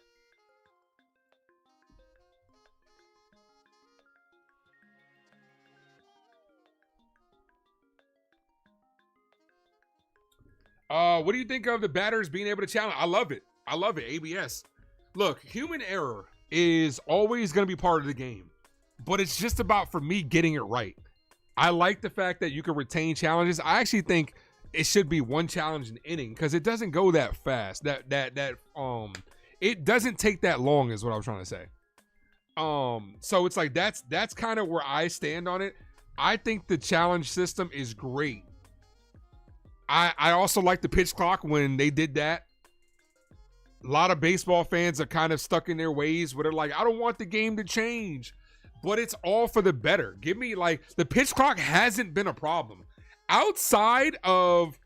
What do you think of the batters being able to challenge? I love it. I love it. ABS. Look, human error is always going to be part of the game, but it's just about, for me, getting it right. I like the fact that you can retain challenges. I actually think it should be 1 challenge an inning because it doesn't go that fast. It doesn't take that long is what I was trying to say. So it's like that's kind of where I stand on it. I think the challenge system is great. I also like the pitch clock when they did that. A lot of baseball fans are kind of stuck in their ways where they're like, I don't want the game to change, but it's all for the better. Give me, like, the pitch clock hasn't been a problem. Outside of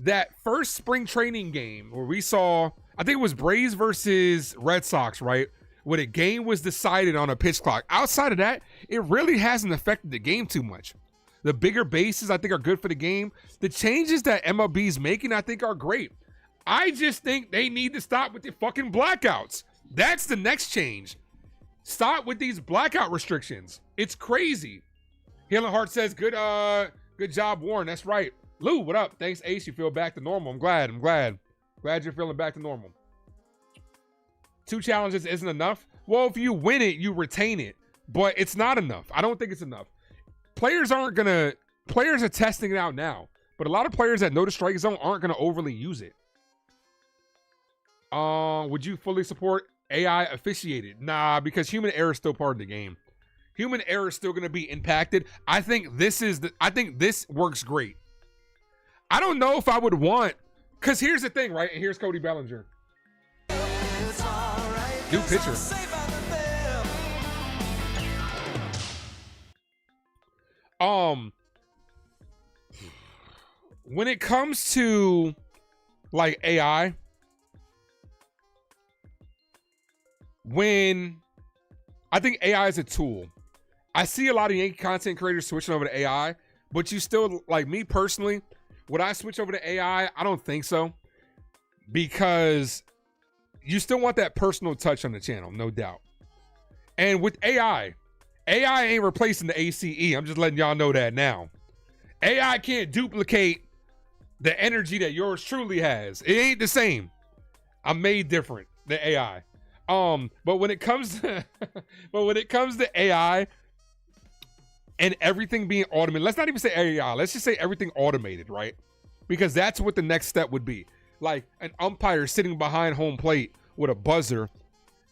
that first spring training game where we saw, I think it was Braves versus Red Sox, right? Where the game was decided on a pitch clock. Outside of that, it really hasn't affected the game too much. The bigger bases, I think, are good for the game. The changes that MLB's making, I think, are great. I just think they need to stop with the fucking blackouts. That's the next change. Stop with these blackout restrictions. It's crazy. Healing Heart says, good job, Warren. That's right. Lou, what up? Thanks, Ace. You feel back to normal. I'm glad you're feeling back to normal. 2 challenges isn't enough. Well, if you win it, you retain it. But it's not enough. I don't think it's enough. Players are testing it out now. But a lot of players that know the strike zone aren't going to overly use it. Would you fully support AI officiated. Nah, because human error is still part of the game. Human error is still going to be impacted. I think this works great. I don't know if I would want, because here's the thing, right? And here's Cody Bellinger. New pitcher. When it comes to like AI, I think AI is a tool. I see a lot of Yankee content creators switching over to AI, but you still, like me personally, would I switch over to AI? I don't think so, because you still want that personal touch on the channel, no doubt. And with AI ain't replacing the ACE. I'm just letting y'all know that now. AI can't duplicate the energy that yours truly has. It ain't the same. I'm made different than AI. But when it comes to AI and everything being automated, let's not even say AI, let's just say everything automated, right? Because that's what the next step would be. Like an umpire sitting behind home plate with a buzzer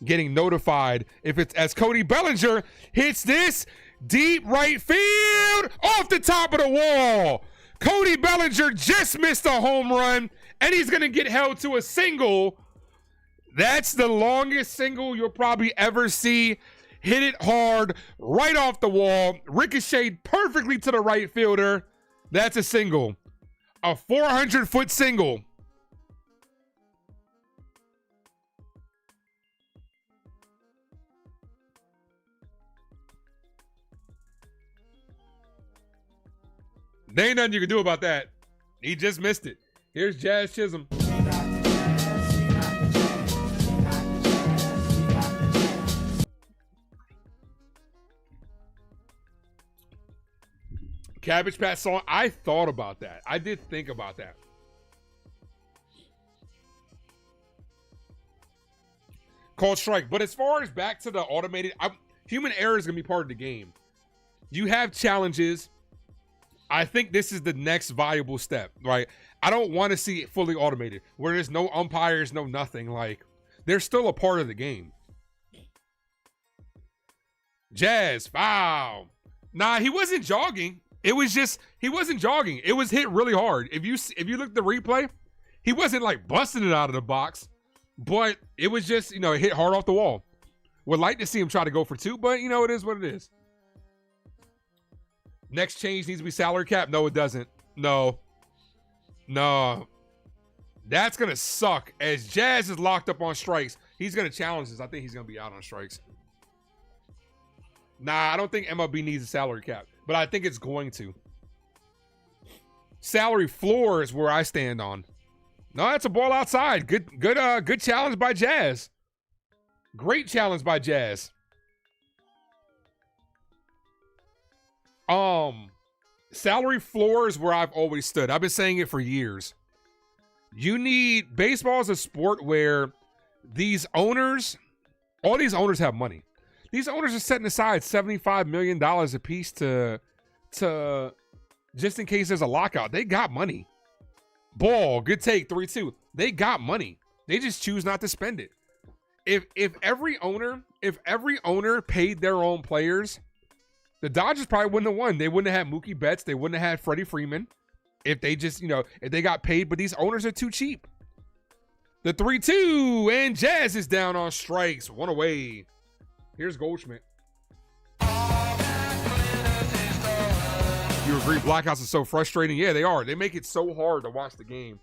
getting notified if it's, as Cody Bellinger hits this deep right field off the top of the wall. Cody Bellinger just missed a home run, and he's going to get held to a single. That's the longest single you'll probably ever see. Hit it hard, right off the wall, ricocheted perfectly to the right fielder. That's a single. A 400-foot single. There ain't nothing you can do about that. He just missed it. Here's Jazz Chisholm. Cabbage Patch song. I thought about that. I did think about that. Called strike. But as far as back to the automated, human error is going to be part of the game. You have challenges. I think this is the next viable step, right? I don't want to see it fully automated where there's no umpires, no nothing. Like, they're still a part of the game. Jazz, foul. Nah, he wasn't jogging. It was just, he wasn't jogging. It was hit really hard. If you look at the replay, he wasn't like busting it out of the box, but it was just, it hit hard off the wall. Would like to see him try to go for two, but it is what it is. Next change needs to be salary cap. No, it doesn't. No. That's going to suck. As Jazz is locked up on strikes, he's going to challenge this. I think he's going to be out on strikes. Nah, I don't think MLB needs a salary cap, but I think it's going to. Salary floor is where I stand on. No, that's a ball outside. Good challenge by Jazz. Great challenge by Jazz. Salary floor is where I've always stood. I've been saying it for years. Baseball is a sport where these owners, all these owners have money. These owners are setting aside $75 million a piece to just in case there's a lockout. They got money. Ball, good take, 3-2. They got money. They just choose not to spend it. If every owner paid their own players, the Dodgers probably wouldn't have won. They wouldn't have had Mookie Betts. They wouldn't have had Freddie Freeman if they just, if they got paid. But these owners are too cheap. The 3-2, and Jazz is down on strikes. One away. Here's Goldschmidt. You agree blackouts are so frustrating? Yeah, they are. They make it so hard to watch the game.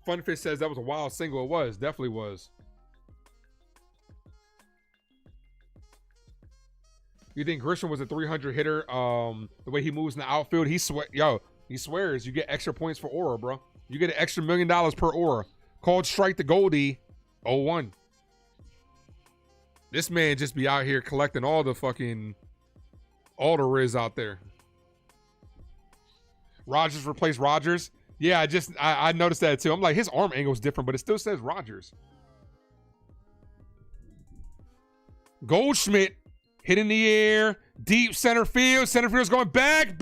Funfish says that was a wild single. It was. Definitely was. You think Grisham was a 300 hitter? The way he moves in the outfield, he swears you get extra points for aura, bro. You get an extra $1 million per aura. Called strike to Goldie. 0-1. This man just be out here collecting all the Riz out there. Rogers replaced Rogers. Yeah, I noticed that too. I'm like, his arm angle is different, but it still says Rogers. Goldschmidt. Hit in the air, deep center field. Center field's going back.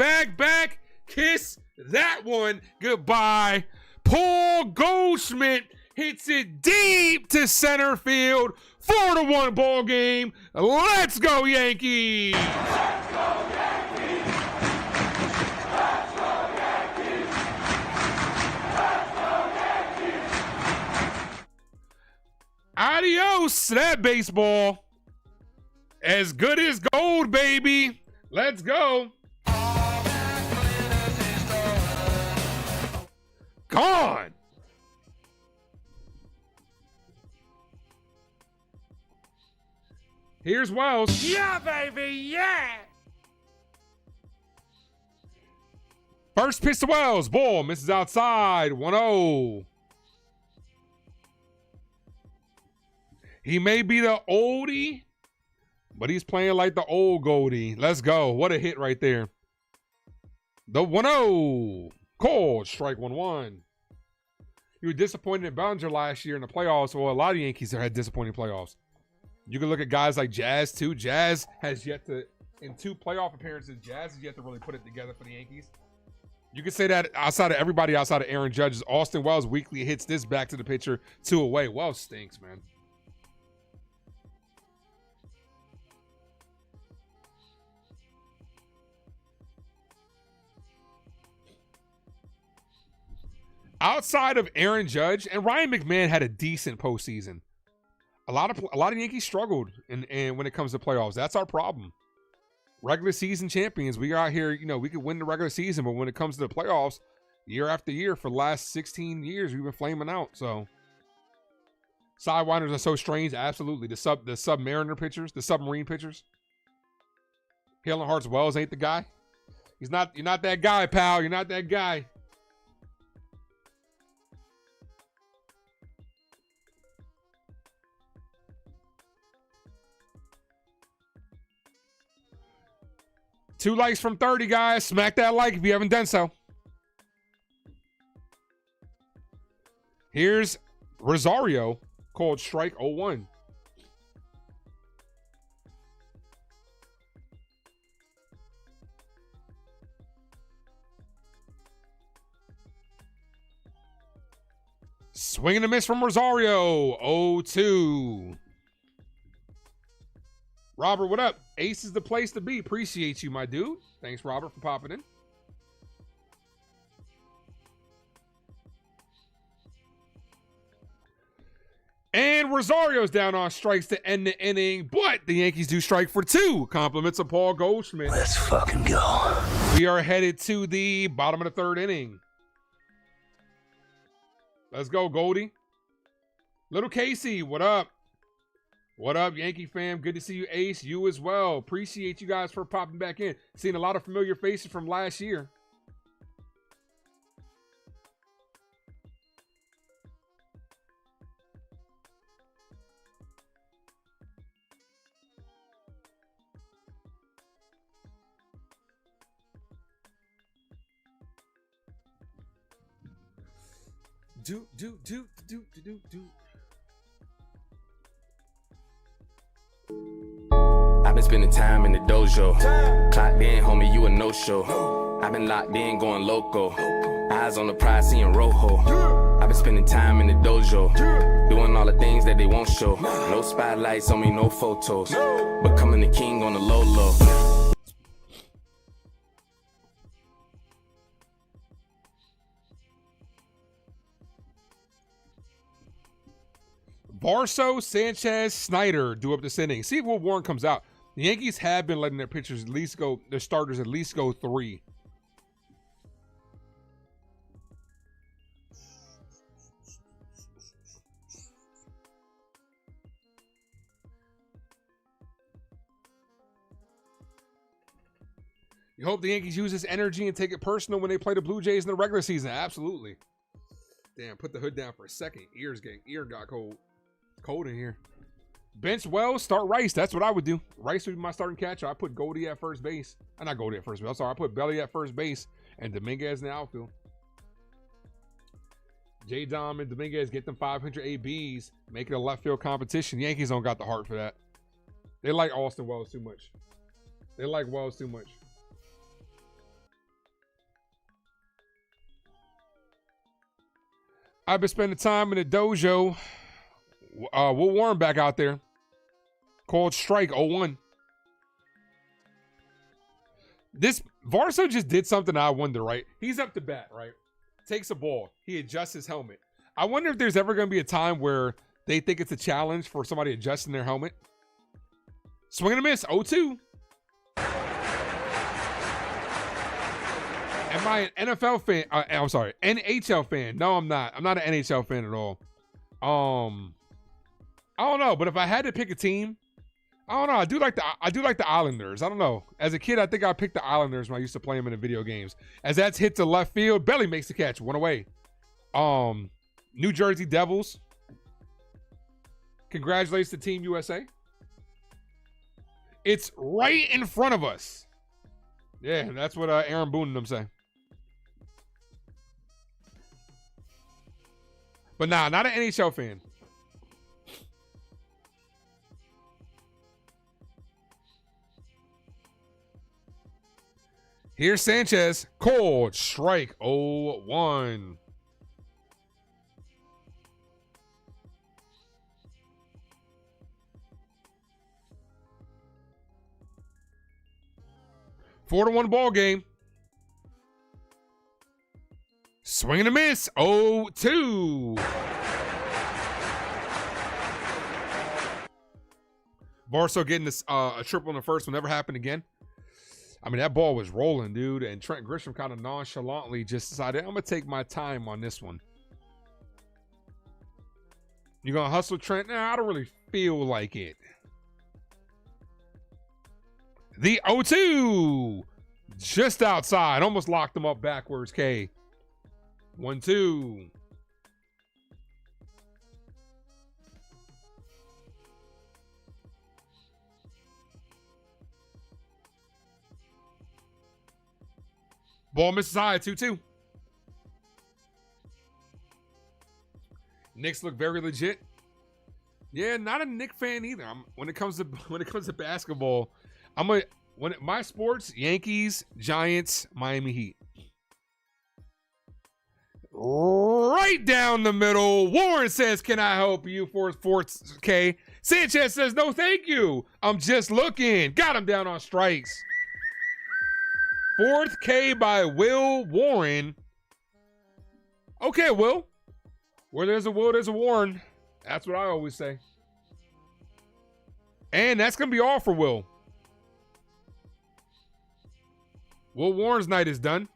Kiss that one goodbye. Paul Goldschmidt hits it deep to center field. 4-1 ball game. Let's go, Yankees! Let's go, Yankees! Let's go, Yankees! Let's go, Yankees! Adios to that baseball. As good as gold, baby. Let's go. Gone. Here's Wells. Yeah, baby, yeah! First pitch to Wells. Ball misses outside. 1-0. He may be the oldie, but he's playing like the old Goldie. Let's go. What a hit right there. The 1-0. Called strike 1-1. You were disappointed in Bellinger last year in the playoffs. Well, a lot of Yankees had disappointing playoffs. You can look at guys like Jazz, too. Jazz has yet to, in 2 playoff appearances, Jazz has yet to really put it together for the Yankees. You can say that outside of everybody outside of Aaron Judge. Austin Wells weekly hits this back to the pitcher 2 away. Wells stinks, man. Outside of Aaron Judge, and Ryan McMahon had a decent postseason. A lot of Yankees struggled and when it comes to playoffs. That's our problem. Regular season champions, we are out here, you know, we could win the regular season, but when it comes to the playoffs, year after year for the last 16 years, we've been flaming out. So sidewinders are so strange. Absolutely. The submariner pitchers, the submarine pitchers. Halen Hart's Wells ain't the guy. You're not that guy, pal. You're not that guy. Two likes from 30, guys. Smack that like if you haven't done so. Here's Rosario, called strike 0-1. Swing and a miss from Rosario, 0-2. Robert, what up? Ace is the place to be. Appreciate you, my dude. Thanks, Robert, for popping in. And Rosario's down on strikes to end the inning, but the Yankees do strike for 2. Compliments of Paul Goldschmidt. Let's fucking go. We are headed to the bottom of the 3rd inning. Let's go, Goldie. Little Casey, what up? What up, Yankee fam? Good to see you, Ace. You as well. Appreciate you guys for popping back in. Seen a lot of familiar faces from last year. Do. I've been spending time in the dojo. Clocked in, homie, you a no-show. I've been locked in, going loco. Eyes on the prize, seeing rojo. I've been spending time in the dojo. Doing all the things that they won't show. No spotlights on me, no photos. Becoming the king on the low-low. Barso, Sanchez, Snyder do up this inning. See if Will Warren comes out. The Yankees have been letting their pitchers at least go, their starters at least go 3. You hope the Yankees use this energy and take it personal when they play the Blue Jays in the regular season. Absolutely. Damn, put the hood down for a second. Ear got cold. Cold in here. Bench Wells, start Rice. That's what I would do. Rice would be my starting catcher. I put Goldie at first base. Not Goldie at first base. I'm sorry. I put Belly at first base and Dominguez in the outfield. J. Dom and Dominguez get them 500 ABs. Make it a left field competition. Yankees don't got the heart for that. They like Austin Wells too much. They like Wells too much. I've been spending time in the dojo. Will Warren back out there. Called Strike 01. This Varso just did something I wonder, right? He's up to bat, right? Takes a ball. He adjusts his helmet. I wonder if there's ever going to be a time where they think it's a challenge for somebody adjusting their helmet. Swing and a miss, 0-2. Am I an NFL fan? I'm sorry, NHL fan. No, I'm not. I'm not an NHL fan at all. I don't know, but if I had to pick a team, I don't know. I do like the Islanders. I don't know. As a kid, I think I picked the Islanders when I used to play them in the video games. As that's hit to left field, Belly makes the catch, one away. New Jersey Devils. Congratulations to Team USA. It's right in front of us. Yeah, that's what Aaron Boone and them say. But nah, not an NHL fan. Here's Sanchez. Cold strike 0-1. Four to 1 ball game. Swing and a miss. 0-2. Barso getting this a triple in the first one. Never happened again. I mean, that ball was rolling, dude. And Trent Grisham kind of nonchalantly just decided, I'm going to take my time on this one. You going to hustle, Trent? Nah, I don't really feel like it. The 0-2. Just outside. Almost locked him up backwards, K. 1-2. Ball misses high, 2-2. Knicks look very legit. Yeah, not a Knick fan either. When it comes to basketball, my sports, Yankees, Giants, Miami Heat. Right down the middle. Warren says, can I help you for 4K? Sanchez says, no, thank you. I'm just looking. Got him down on strikes. 4th K by Will Warren. Okay, Will. Where there's a Will, there's a Warren. That's what I always say. And that's going to be all for Will. Will Warren's night is done.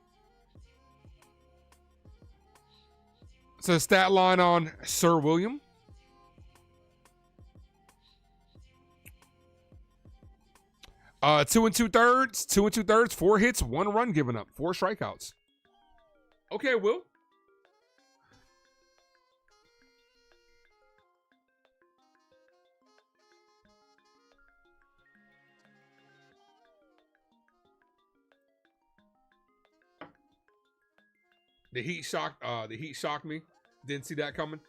So stat line on Sir William. Two and two thirds, 4 hits, 1 run given up, 4 strikeouts. Okay, Will. The Heat shocked me. Didn't see that coming.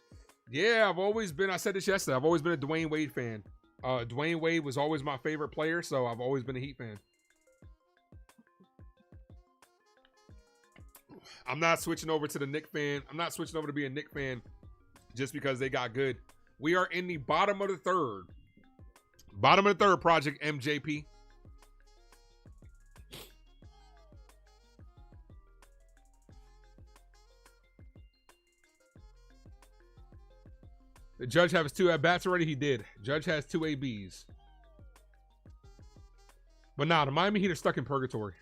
Yeah, I said this yesterday, I've always been a Dwayne Wade fan. Dwayne Wade was always my favorite player, so I've always been a Heat fan. I'm not switching over to the Knick fan. I'm not switching over to be a Knick fan just because they got good. We are in the bottom of the third. Bottom of the third, Project MJP. The Judge has 2 at-bats already? He did. Judge has 2 ABs. But nah, the Miami Heat are stuck in purgatory.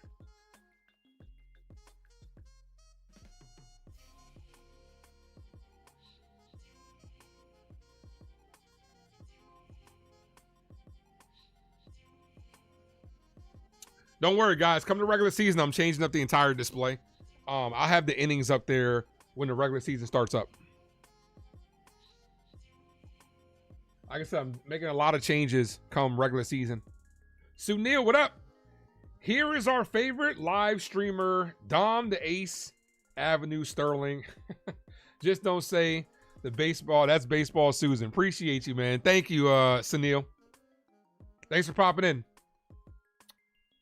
Don't worry, guys. Come to regular season, I'm changing up the entire display. I'll have the innings up there when the regular season starts up. Like I said, I'm making a lot of changes come regular season. Sunil, what up? Here is our favorite live streamer, Dom the Ace Avenue Sterling. Just don't say the baseball. That's Baseball Susan. Appreciate you, man. Thank you, Sunil. Thanks for popping in.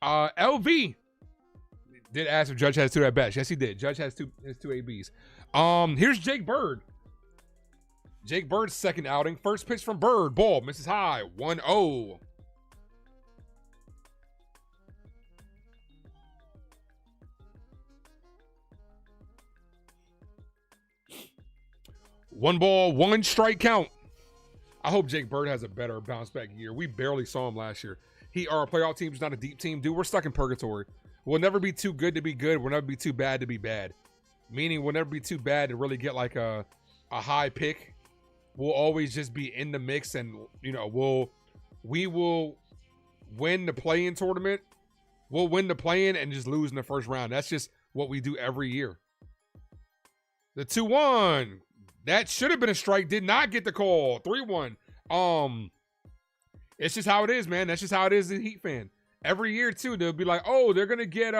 LV did ask if Judge has 2 at bats. Yes, he did. Judge has two ABs. Here's Jake Bird. Jake Bird's second outing. First pitch from Bird. Ball misses high. 1-0. One ball, one strike count. I hope Jake Bird has a better bounce back year. We barely saw him last year. Our playoff team's not a deep team. Dude, we're stuck in purgatory. We'll never be too good to be good. We'll never be too bad to be bad. Meaning we'll never be too bad to really get like a high pick. We'll always just be in the mix, and you know, we will win the play-in tournament. We'll win the play-in and just lose in the first round. That's just what we do every year. The 2-1. That should have been a strike. Did not get the call. 3-1. It's just how it is, man. That's just how it is as a Heat fan. Every year, too, they'll be like, oh, they're gonna get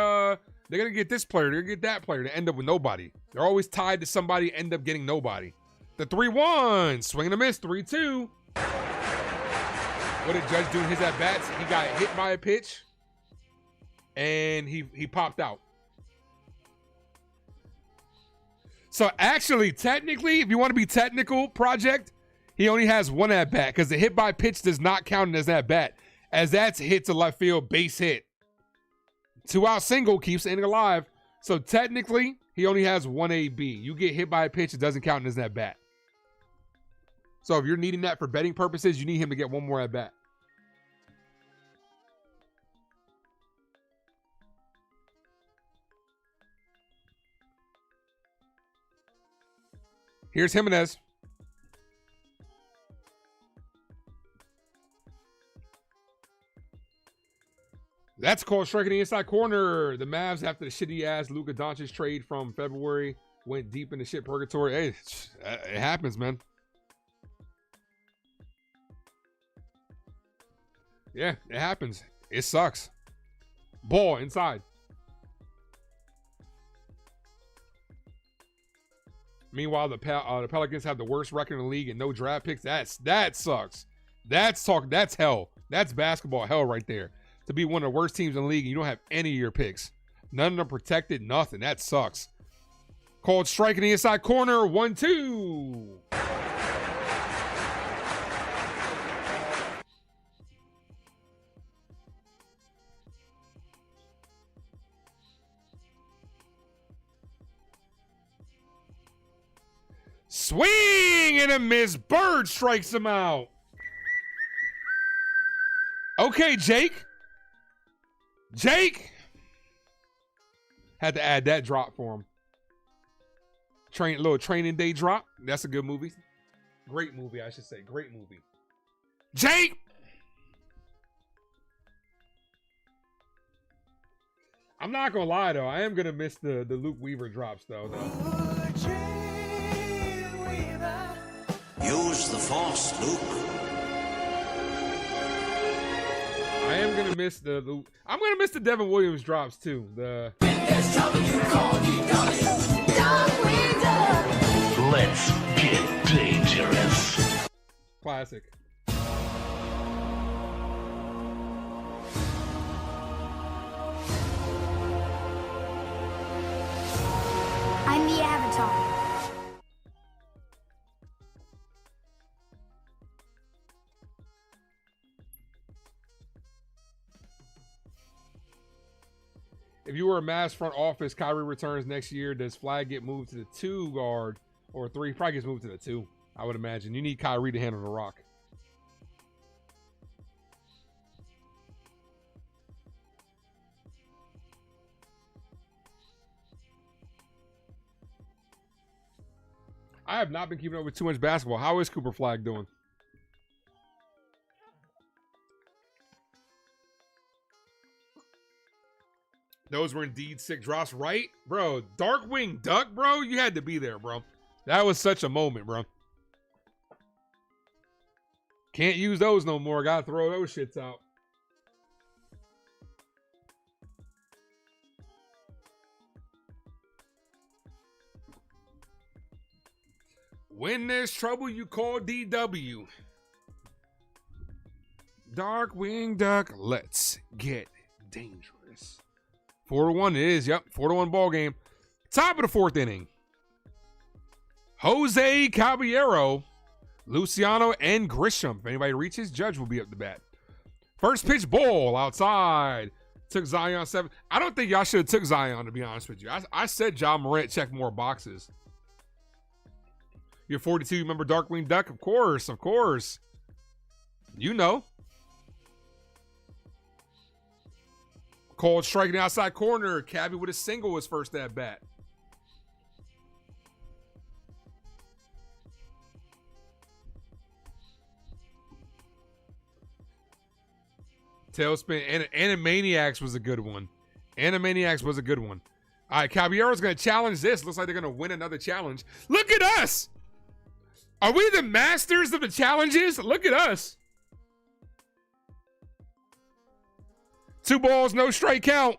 this player, they're gonna get that player. They end up with nobody. They're always tied to somebody, end up getting nobody. The 3-1. Swing and a miss. 3-2. What did Judge do in his at-bats? He got hit by a pitch, and he popped out. So actually, technically, if you want to be technical, Project, he only has one at-bat because the hit by pitch does not count as at-bat, as that's a hit to left field, base hit. 2-out single keeps the inning alive. So technically, he only has one AB. You get hit by a pitch, it doesn't count as an at-bat. So if you're needing that for betting purposes, you need him to get one more at-bat. Here's Jimenez. That's called striking the inside corner. The Mavs, after the shitty-ass Luka Doncic trade from February, went deep into shit purgatory. Hey, it happens, man. Yeah, it happens. It sucks. Ball inside. Meanwhile, the Pelicans have the worst record in the league and no draft picks. That sucks. That's hell. That's basketball hell right there. To be one of the worst teams in the league and you don't have any of your picks. None of them protected, nothing. That sucks. Called striking the inside corner. 1-2. Swing and a miss. Bird strikes him out. Okay, Jake. Had to add that drop for him. Little training day drop. That's a good movie. Great movie, I should say. Great movie. Jake. I'm not gonna lie though. I am gonna miss the Luke Weaver drops though. Use the force, Luke. I am gonna miss I'm gonna miss the Devin Williams drops too. Let's get dangerous. Classic. I'm the Avatar. If you were a Mavs front office, Kyrie returns next year. Does Flag get moved to the 2 guard or 3? Probably gets moved to the 2, I would imagine. You need Kyrie to handle the rock. I have not been keeping up with too much basketball. How is Cooper Flag doing? Those were indeed sick drops, right? Bro, Darkwing Duck, bro, you had to be there, bro. That was such a moment, bro. Can't use those no more. Gotta throw those shits out. When there's trouble, you call DW. Darkwing Duck, let's get dangerous. 4-1 it is, yep. 4-1 ball game. Top of the 4th inning. Jose Caballero Luciano and Grisham. If anybody reaches, Judge will be up to bat. First pitch, ball outside. Took Zion 7. I don't think y'all should have took Zion, to be honest with you. I said Ja Morant checked more boxes. You're 42. You remember Darkwing Duck? Of course, of course. You know. Called striking outside corner. Cabby with a single his first at bat. Tailspin and Animaniacs was a good one. Animaniacs was a good one. All right, Caballero's going to challenge this. Looks like they're going to win another challenge. Look at us. Are we the masters of the challenges? Look at us. 2 balls, no strike count.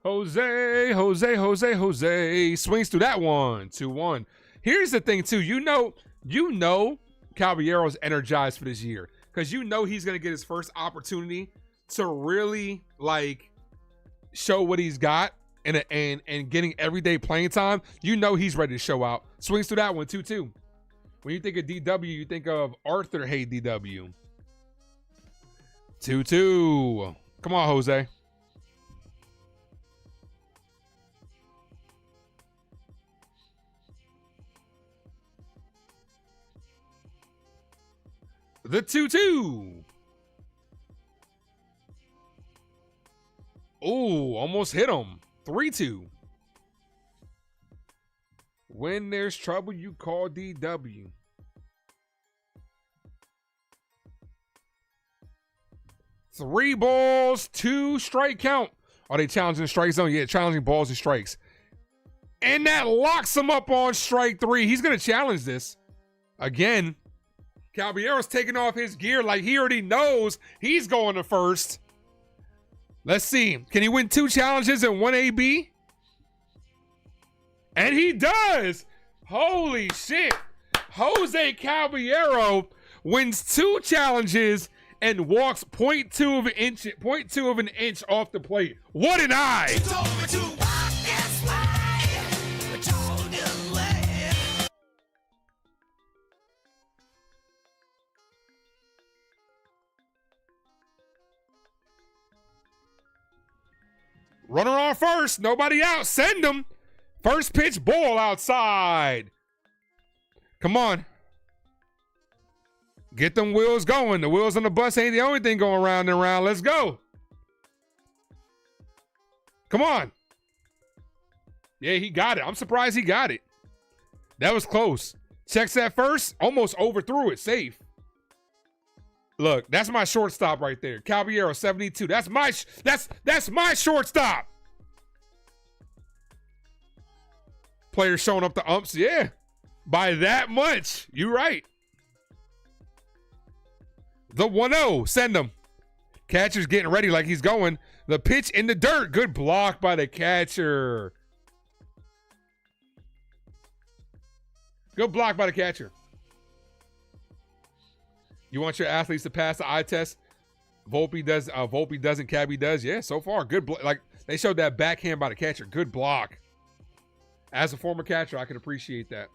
Jose swings through that one. 2-1. Here's the thing, too. You know Caballero's energized for this year because you know he's going to get his first opportunity to really like show what he's got and getting everyday playing time. You know he's ready to show out. Swings through that one 2-2. When you think of DW, you think of Arthur Hey DW. 2-2. Come on, Jose. The 2-2. Oh, almost hit him. 3-2. When there's trouble, you call DW. Three balls, 2 strike count. Are they challenging the strike zone? Yeah, challenging balls and strikes. And that locks him up on strike 3. He's going to challenge this. Again, Caballero's taking off his gear like he already knows he's going to first. Let's see. Can he win 2 challenges and 1 AB? And he does. Holy shit. Jose Caballero wins 2 challenges and walks 0.2 of an inch off the plate. What an eye. Runner on first, nobody out, send him. First pitch, ball outside. Come on. Get them wheels going. The wheels on the bus ain't the only thing going round and round. Let's go. Come on. Yeah, he got it. I'm surprised he got it. That was close. Checks that first, almost overthrew it, safe. Look, that's my shortstop right there. Caballero, 72. That's my shortstop. Player showing up the umps. Yeah. By that much. You right. The 1-0. Send him. Catcher's getting ready like he's going. The pitch in the dirt. Good block by the catcher. Good block by the catcher. You want your athletes to pass the eye test? Volpe does. Volpe doesn't. Cabby does. Yeah, so far good. Like they showed that backhand by the catcher. Good block. As a former catcher, I can appreciate that.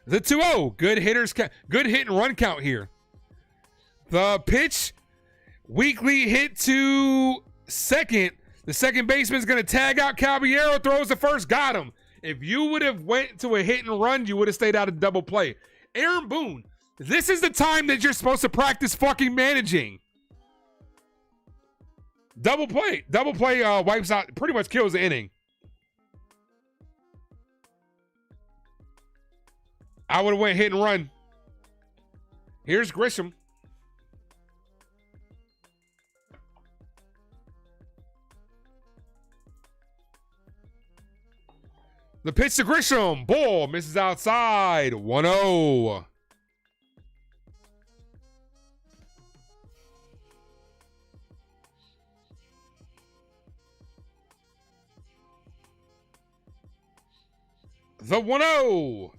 The 2-0. Good hitters. Good hit and run count here. The pitch. Weekly hit to second. The second baseman's going to tag out Caballero. Throws the first. Got him. If you would have went to a hit and run, you would have stayed out of double play. Aaron Boone. This is the time that you're supposed to practice fucking managing. Double play wipes out, pretty much kills the inning. I would have went hit and run. Here's Grisham. The pitch to Grisham. Ball misses outside. 1-0. The 1-0.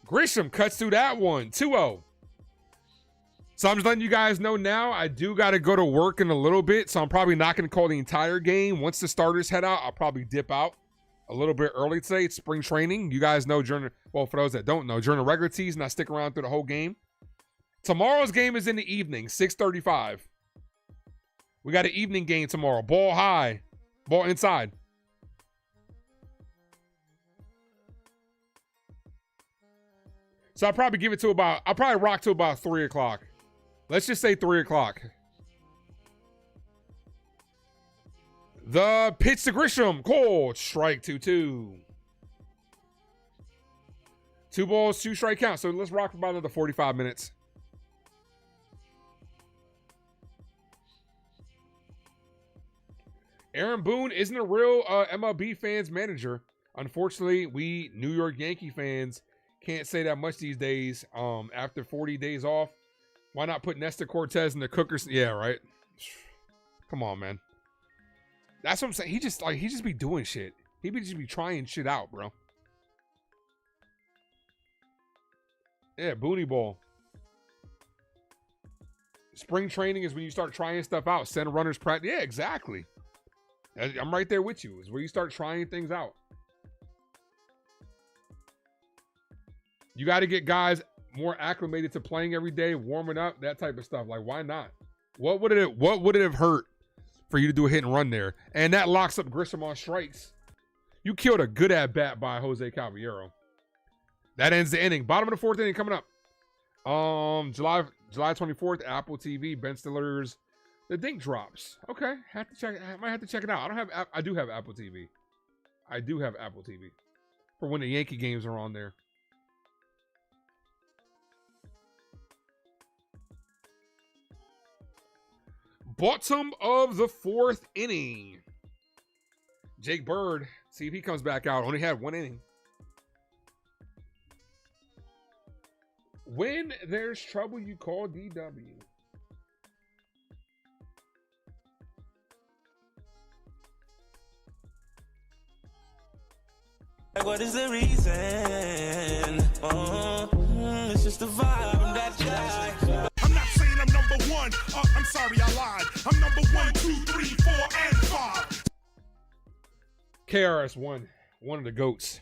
Grisham cuts through that one. 2-0. So I'm just letting you guys know now, I do got to go to work in a little bit, so I'm probably not going to call the entire game. Once the starters head out, I'll probably dip out a little bit early today. It's spring training. You guys know for those that don't know, during the regular season, I stick around through the whole game. Tomorrow's game is in the evening, 6:35. We got an evening game tomorrow. Ball high, ball inside. So I'll probably I'll probably rock to about 3 o'clock. Let's just say 3 o'clock. The pitch to Grisham. Called strike 2-2. 2 balls, 2 strike count. So let's rock for about another 45 minutes. Aaron Boone isn't a real MLB fans manager. Unfortunately, we New York Yankee fans can't say that much these days. After 40 days off, why not put Nestor Cortez in the cookers? Yeah, right. Come on, man. That's what I'm saying. He just be doing shit. He just be trying shit out, bro. Yeah, booty ball. Spring training is when you start trying stuff out. Send runners practice. Yeah, exactly. I'm right there with you. Is where you start trying things out. You got to get guys more acclimated to playing every day, warming up, that type of stuff. Like, why not? What would it have hurt for you to do a hit and run there? And that locks up Grisham on strikes. You killed a good at bat by Jose Caballero. That ends the inning. Bottom of the 4th inning coming up. July 24th, Apple TV, Ben Stiller's The Dink drops. Okay, have to check. I might have to check it out. I do have Apple TV. I do have Apple TV for when the Yankee games are on there. Bottom of the 4th inning. Jake Bird, see if he comes back out. Only had 1 inning. When there's trouble, you call DW. What is the reason? It's just the vibe that you like. I'm not saying I'm number 1. I'm sorry, I lied. I'm number 1, 2, 3, 4, and 5. KRS one of the GOATs.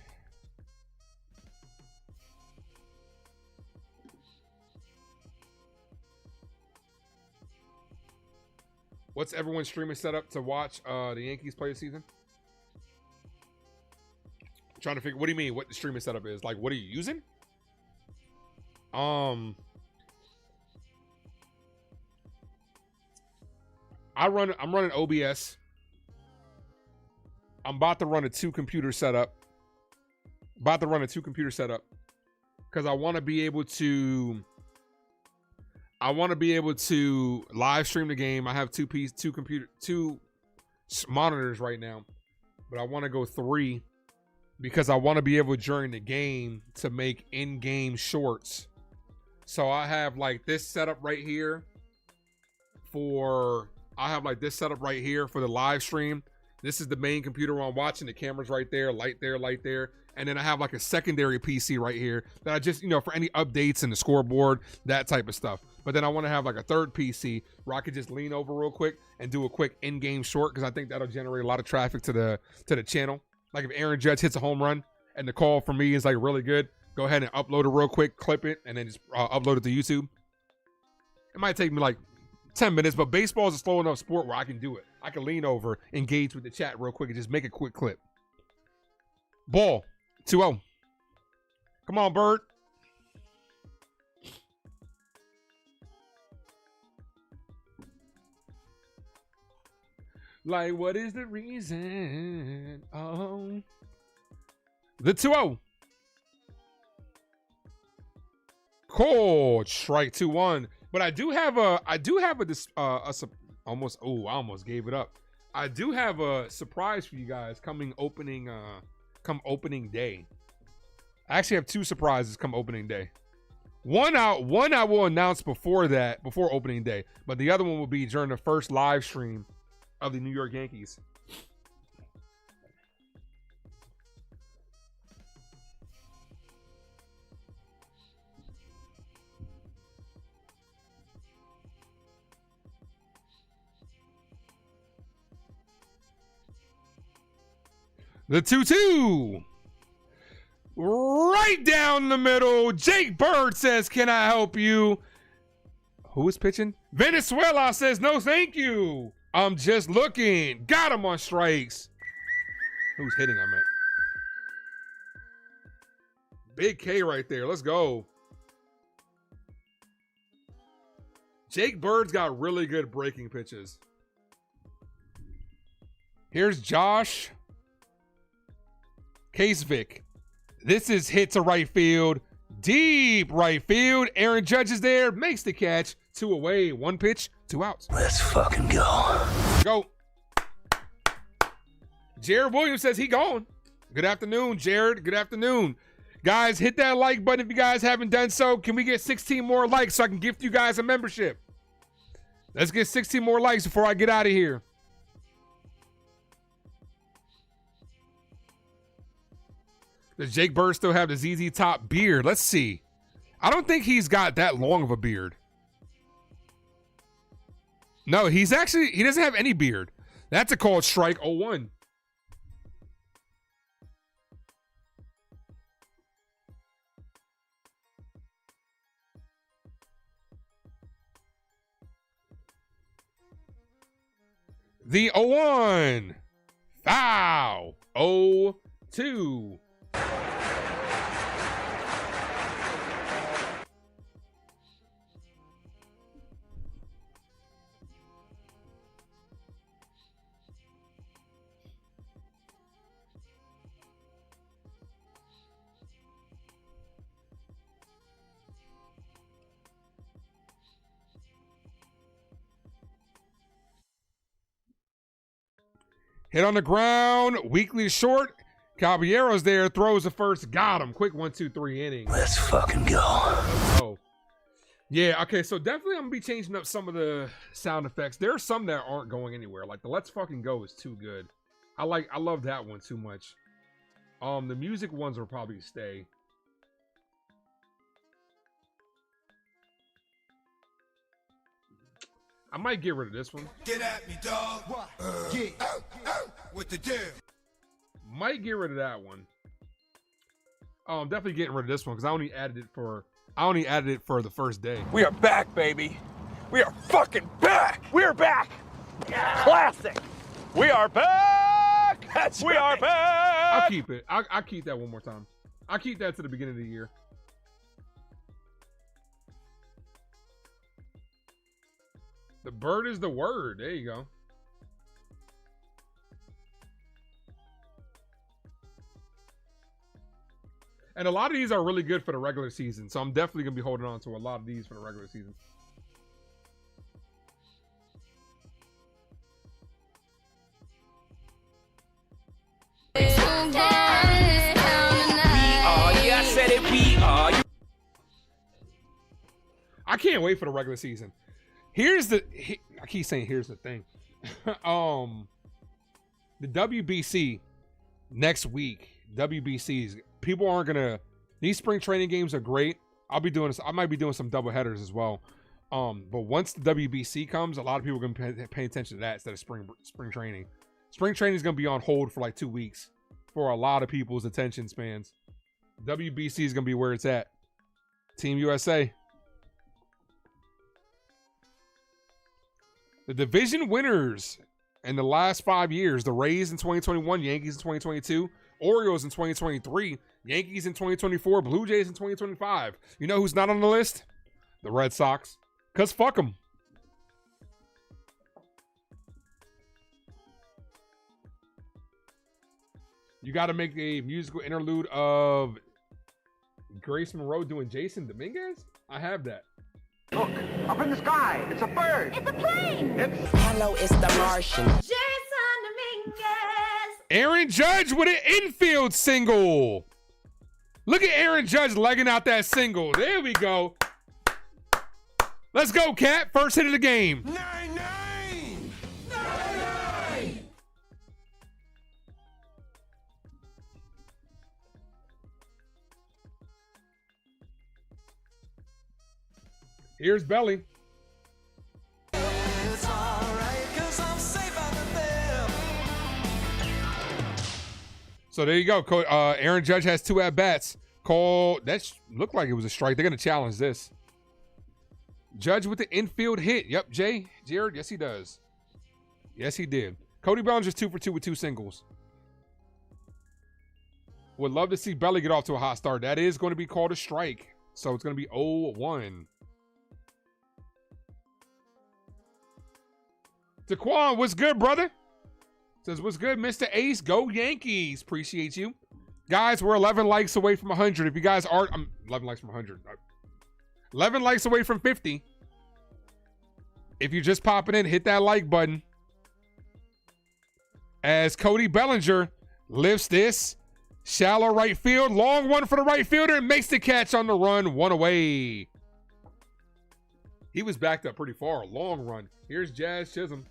What's everyone's streaming setup to watch the Yankees play this season? Trying to figure. What do you mean? What the streaming setup is? Like, what are you using? I'm running OBS. I'm about to run a 2-computer setup. Because I want to be able to. I want to be able to live stream the game. I have two monitors right now, but I want to go 3 because I want to be able during the game to make in-game shorts. So I have like this setup right here for the live stream. This is the main computer I'm watching. The camera's right there, light there. And then I have like a secondary PC right here that I just, for any updates in the scoreboard, that type of stuff. But then I want to have like a third PC where I could just lean over real quick and do a quick in-game short because I think that'll generate a lot of traffic to the channel. Like if Aaron Judge hits a home run and the call for me is like really good, go ahead and upload it real quick, clip it, and then just upload it to YouTube. It might take me like 10 minutes, but baseball is a slow enough sport where I can do it. I can lean over, engage with the chat real quick, and just make a quick clip. Ball, 2-0. Come on, Bird. Like, what is the reason? Oh, the 2-0. Cold strike 2-1. But I do have a almost. Oh, I almost gave it up. I do have a surprise for you guys coming opening day. I actually have 2 surprises come opening day. One I will announce before opening day, but the other one will be during the first live stream of the New York Yankees. The 2-2. Right down the middle. Jake Bird says, can I help you? Who is pitching? Venezuela says, no, thank you. I'm just looking. Got him on strikes. Who's hitting? I meant. Big K right there. Let's go. Jake Bird's got really good breaking pitches. Here's Josh Kasvik. This is hit to right field. Deep right field. Aaron Judge is there. Makes the catch. 2 away. 1 pitch. 2 outs. Let's fucking go. Go. Jared Williams says he gone. Good afternoon, Jared. Good afternoon. Guys, hit that like button if you guys haven't done so. Can we get 16 more likes so I can gift you guys a membership? Let's get 16 more likes before I get out of here. Does Jake Bird still have the ZZ Top beard? Let's see. I don't think he's got that long of a beard. No, he doesn't have any beard. That's a called strike 0-1. The 0-1. Foul. 0-2. Hit on the ground, weakly short. Caballero's there, throws the first, got him. Quick 1-2-3 inning. Let's fucking go. Oh, yeah. Okay, so definitely I'm gonna be changing up some of the sound effects. There are some that aren't going anywhere. Like the "Let's fucking go" is too good. I love that one too much. The music ones will probably stay. I might get rid of this one. Get at me, dog. With the deal. Might get rid of that one. I'm definitely getting rid of this one because I only added it for the first day. We are back, baby. We are fucking back. We're back. Classic. We are back. That's we are back. I'll keep it. I'll keep that one more time. I'll keep that to the beginning of the year. The bird is the word. There you go. And a lot of these are really good for the regular season. So I'm definitely going to be holding on to a lot of these for the regular season. I can't wait for the regular season. I keep saying here's the thing. The WBC next week, WBCs, people aren't gonna, these spring training games are great. I might be doing some double headers as well. But once the WBC comes, a lot of people are gonna pay attention to that instead of spring training. Spring training is gonna be on hold for like 2 weeks for a lot of people's attention spans. WBC is gonna be where it's at. Team USA. The division winners in the last 5 years, the Rays in 2021, Yankees in 2022, Orioles in 2023, Yankees in 2024, Blue Jays in 2025. You know who's not on the list? The Red Sox. Because fuck them. You got to make a musical interlude of Grace Monroe doing Jason Dominguez? I have that. Look, up in the sky, it's a bird. It's a plane. Hello, it's the Martian. Jason Dominguez. Aaron Judge with an infield single. Look at Aaron Judge legging out that single. There we go. Let's go, Cat. First hit of the game. 9-9. 9-9. Here's Belly. It's all right, 'cause I'm safe out of them. So there you go. Aaron Judge has 2 at-bats. That looked like it was a strike. They're going to challenge this. Judge with the infield hit. Yep, Jared, yes, he does. Yes, he did. Cody Bellinger's 2 for 2 with 2 singles. Would love to see Belly get off to a hot start. That is going to be called a strike. So it's going to be 0-1. Daquan, what's good, brother? Says, what's good, Mr. Ace? Go Yankees. Appreciate you. Guys, we're 11 likes away from 100. If you guys aren't, 11 likes from 100. 11 likes away from 50. If you're just popping in, hit that like button. As Cody Bellinger lifts this shallow right field. Long one for the right fielder and makes the catch on the run. 1 away. He was backed up pretty far. Long run. Here's Jazz Chisholm.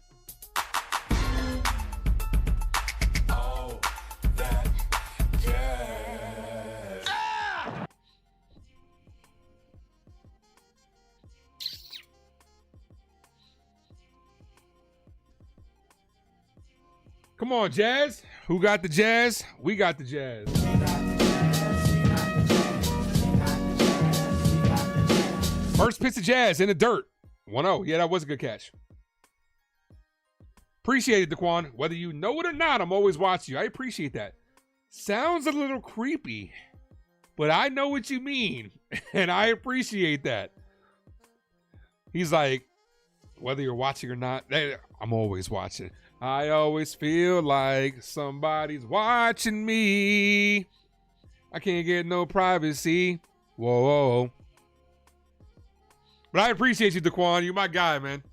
Oh, that jazz. Ah! Come on, Jazz. Who got the Jazz? We got the Jazz. First pitch of Jazz in the dirt. 1-0. Yeah, that was a good catch. Appreciate it, Daquan. Whether you know it or not, I'm always watching you. I appreciate that. Sounds a little creepy, but I know what you mean, and I appreciate that. He's like, whether you're watching or not, I'm always watching. I always feel like somebody's watching me. I can't get no privacy. Whoa, whoa, whoa. But I appreciate you, Daquan. You're my guy, man.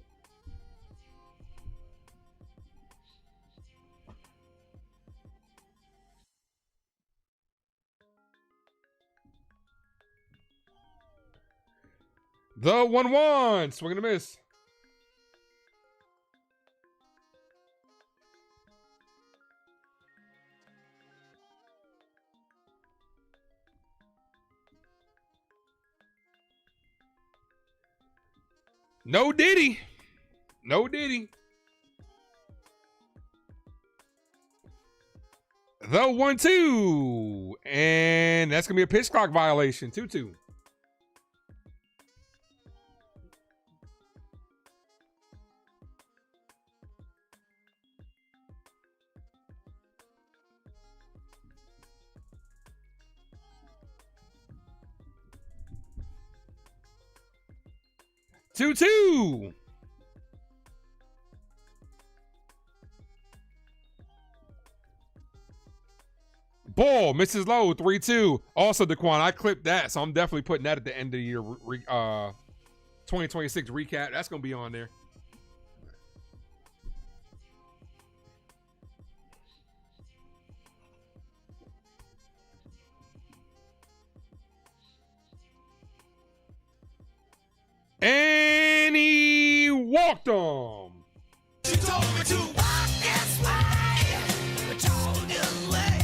The 1-1. Swing and a miss. No Diddy. No Diddy. The 1-2. And that's going to be a pitch clock violation. 2-2. Two. Ball, Mrs. Lowe, 3-2. Also, Daquan, I clipped that, so I'm definitely putting that at the end of the year 2026 recap. That's going to be on there. And he walked him. She told me to walk this way. I told you later.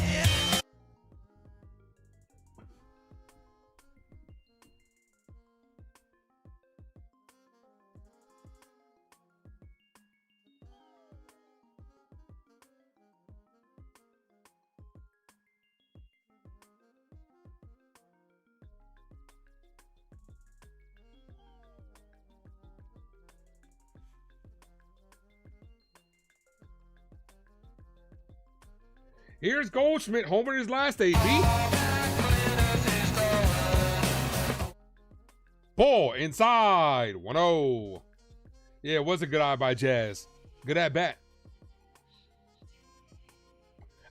Here's Goldschmidt, homer in his last AB. Ball inside, 1-0. Yeah, it was a good eye by Jazz. Good at bat.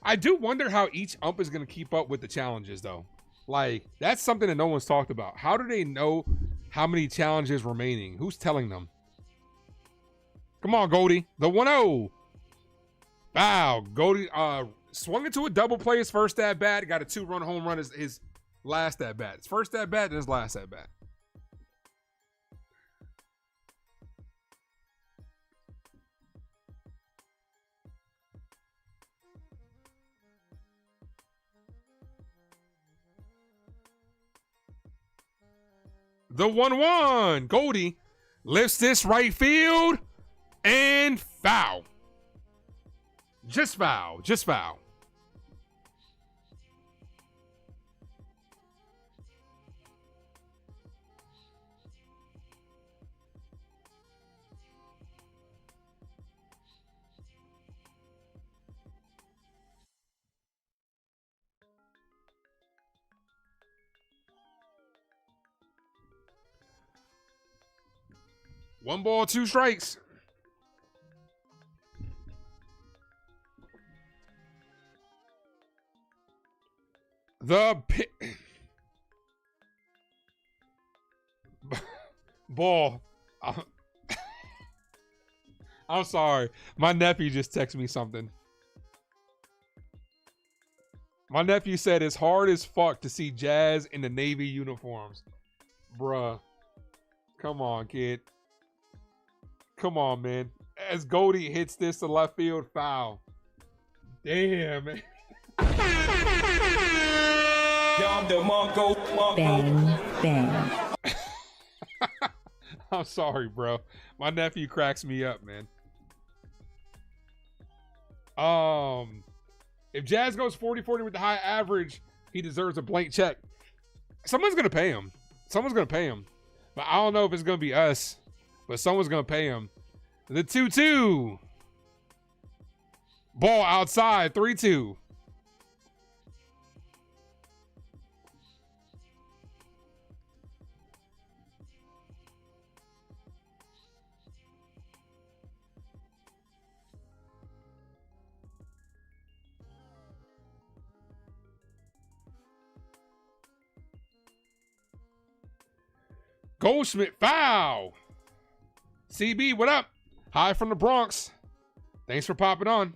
I do wonder how each ump is going to keep up with the challenges, though. Like, that's something that no one's talked about. How do they know how many challenges remaining? Who's telling them? Come on, Goldie. The 1-0. Wow, Goldie swung into a double play his first at bat. Got a 2-run home run his last at bat. His first at bat and his last at bat. The 1-1. Goldie lifts this right field and foul. Just foul. 1 ball, 2 strikes. Ball. I'm sorry. My nephew just texted me something. My nephew said it's hard as fuck to see Jazz in the Navy uniforms. Bruh. Come on, kid. Come on, man. As Goldie hits this to left field, foul. Damn, man. Bang, bang. I'm sorry, bro. My nephew cracks me up, man. If Jazz goes 40-40 with the high average, he deserves a blank check. Someone's going to pay him. Someone's going to pay him. But I don't know if it's going to be us, but someone's going to pay him. The 2-2. Ball outside, 3-2. Goldschmidt, foul. CB, what up? Hi from the Bronx. Thanks for popping on.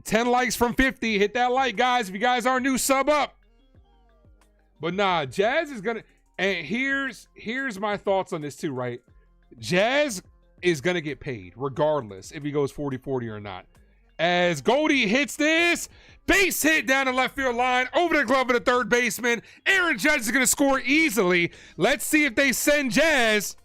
10 likes from 50. Hit that like, guys. If you guys are new, sub up. But nah, Jazz is gonna. And here's my thoughts on this too, right? Jazz is gonna get paid regardless if he goes 40-40 or not. As Goldie hits this, base hit down the left field line, over the glove of the third baseman. Aaron Judge is going to score easily. Let's see if they send Jazz.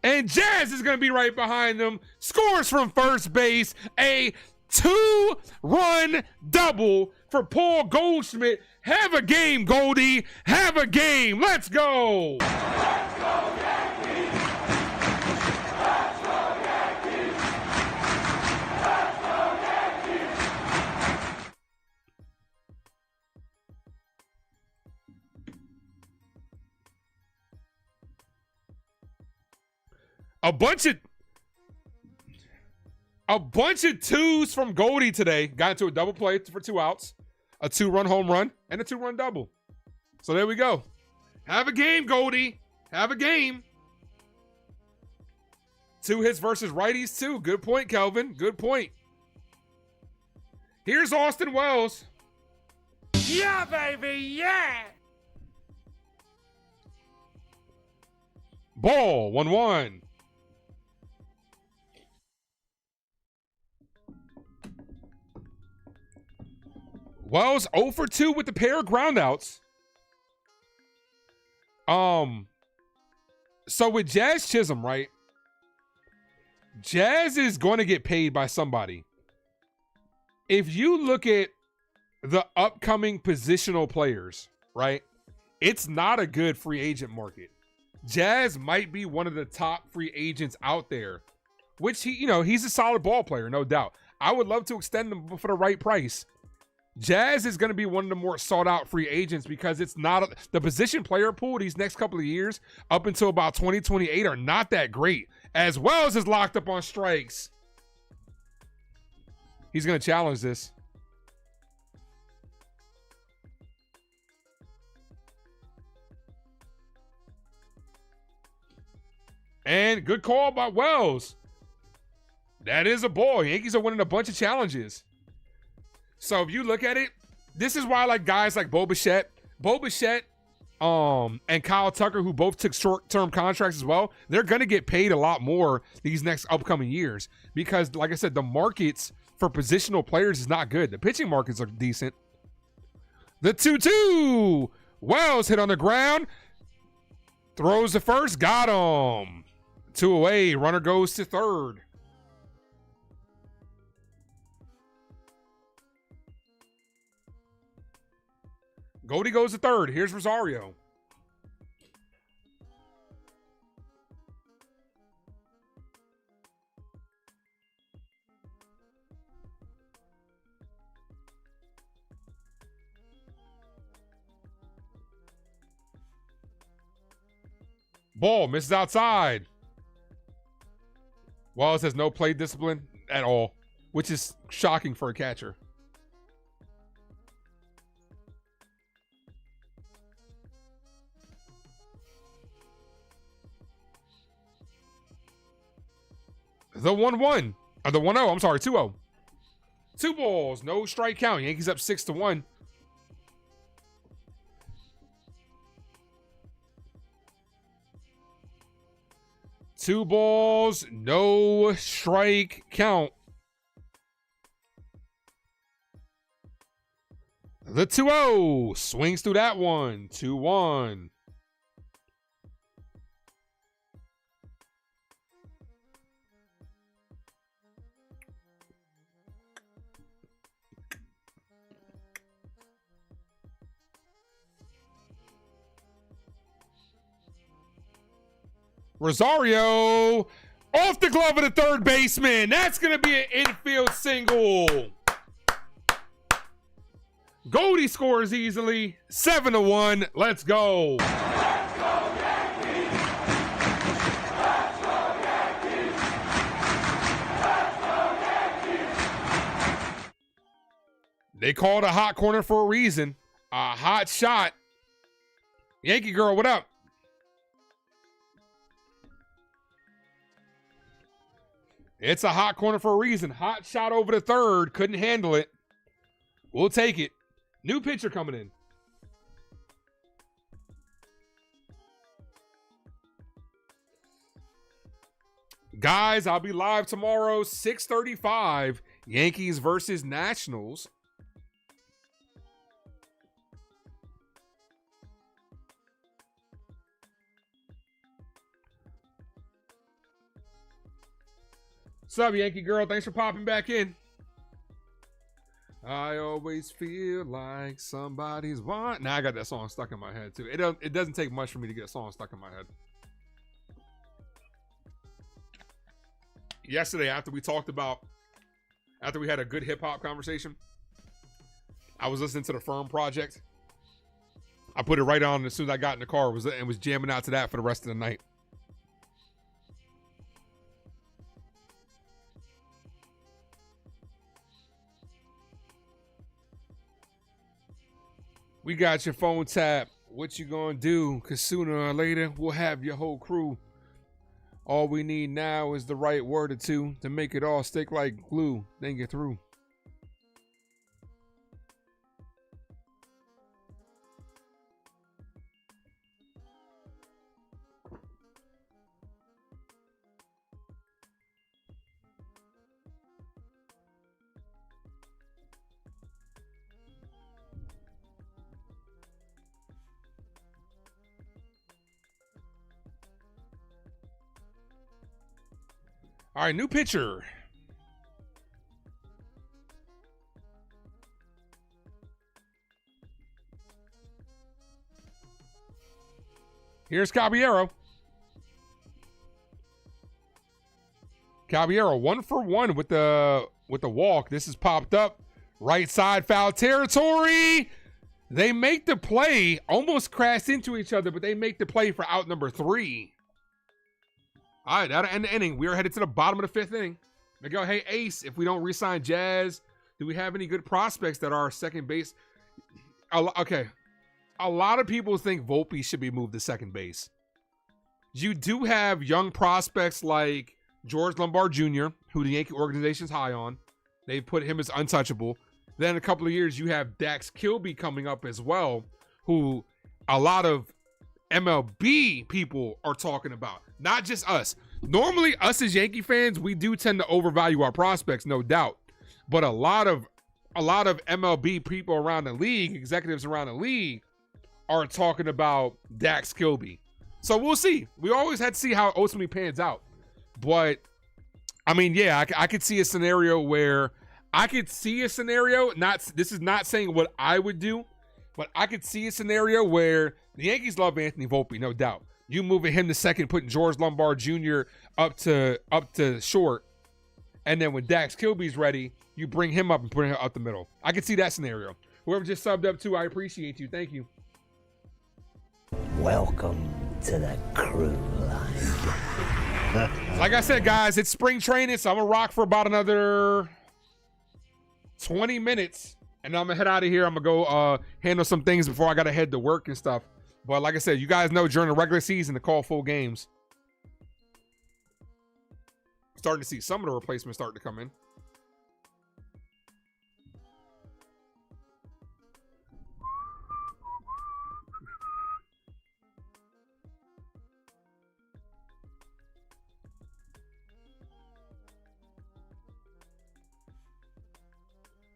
And Jazz is going to be right behind them. Scores from first base. A 2-run double for Paul Goldschmidt. Have a game, Goldie. Have a game. Let's go. Let's go, Yankees. Let's go, Yankees. Let's go, Yankees. A bunch of twos from Goldie today. Got into a double play for 2 outs, a 2-run home run, and a 2-run double. So there we go. Have a game, Goldie. Have a game. 2 hits versus righties, too. Good point, Kelvin. Good point. Here's Austin Wells. Yeah, baby, yeah. Ball, 1-1. Wells 0 for 2 with the pair of groundouts. So with Jazz Chisholm, right? Jazz is going to get paid by somebody. If you look at the upcoming positional players, right? It's not a good free agent market. Jazz might be one of the top free agents out there, which he's a solid ball player, no doubt. I would love to extend him for the right price. Jazz is going to be one of the more sought out free agents because it's not the position player pool these next couple of years up until about 2028 are not that great. As Wells is locked up on strikes. He's going to challenge this. And good call by Wells. That is a ball. Yankees are winning a bunch of challenges. So if you look at it, this is why I like guys like Bo Bichette, and Kyle Tucker, who both took short-term contracts as well. They're going to get paid a lot more these next upcoming years because, like I said, the markets for positional players is not good. The pitching markets are decent. The 2-2. Wells hit on the ground. Throws the first. Got him. 2 away. Runner goes to third. Goldie goes to third. Here's Rosario. Ball misses outside. Wallace has no play discipline at all, which is shocking for a catcher. The 1-1. Or the 1-0. I'm sorry, 2-0. 2 balls, no strike count. Yankees up 6-1. Two balls, no strike count. The 2-0 swings through that one. 2-1. Rosario off the glove of the third baseman. That's going to be an infield single. Goldie scores easily. 7-1. Let's go. Let's go, Yankees. Let's go, Yankees. Let's go, Yankees. They called a hot corner for a reason. A hot shot. Yankee girl, what up? It's a hot corner for a reason. Hot shot over the third. Couldn't handle it. We'll take it. New pitcher coming in. Guys, I'll be live tomorrow, 6:35. Yankees versus Nationals. What's up, Yankee girl? Thanks for popping back in. I always feel like somebody's want. Now I got that song stuck in my head too. It doesn't take much for me to get a song stuck in my head. Yesterday, after we had a good hip hop conversation, I was listening to the Firm Project. I put it right on as soon as I got in the car and was jamming out to that for the rest of the night. We got your phone tapped. What you gonna do? Cause sooner or later, we'll have your whole crew. All we need now is the right word or two to make it all stick like glue, then get through. All right, new pitcher. Here's Caballero. Caballero 1 for 1 with the walk. This is popped up. Right side foul territory. They make the play. Almost crashed into each other, but they make the play for out number 3. All right, that'll end the inning. We are headed to the bottom of the 5th inning. They go, hey, Ace, if we don't re-sign Jazz, do we have any good prospects that are second base? Okay. A lot of people think Volpe should be moved to second base. You do have young prospects like George Lombard Jr., who the Yankee organization's high on. They've put him as untouchable. Then in a couple of years, you have Dax Kilby coming up as well, who a lot of MLB people are talking about. Not just us. Normally, us as Yankee fans, we do tend to overvalue our prospects, no doubt. But a lot of MLB people around the league, executives around the league, are talking about Dax Kilby. So we'll see. We always had to see how it ultimately pans out. But, I mean, yeah, I could see a scenario where this is not saying what I would do, but I could see a scenario where the Yankees love Anthony Volpe, no doubt. You moving him to second, putting George Lombard Jr. up to short, and then when Dax Kilby's ready, you bring him up and put him up the middle. I could see that scenario. Whoever just subbed up too, I appreciate you. Thank you. Welcome to the crew line. Like I said, guys, it's spring training, so I'm gonna rock for about another 20 minutes, and I'm gonna head out of here. I'm gonna go handle some things before I gotta head to work and stuff. But like I said, you guys know during the regular season to call full games. Starting to see some of the replacements starting to come in.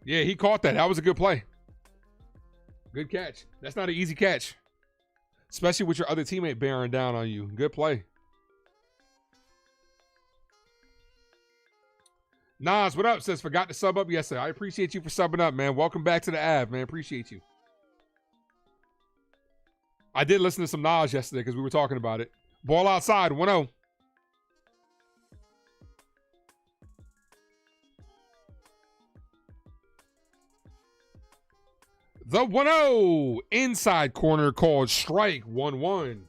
Yeah, he caught that. That was a good play. Good catch. That's not an easy catch, especially with your other teammate bearing down on you. Good play. Nas, what up? Says, forgot to sub up. Yes, sir. I appreciate you for subbing up, man. Welcome back to the Av, man. Appreciate you. I did listen to some Nas yesterday because we were talking about it. Ball outside, 1-0. The 1-0 inside corner called strike, 1-1.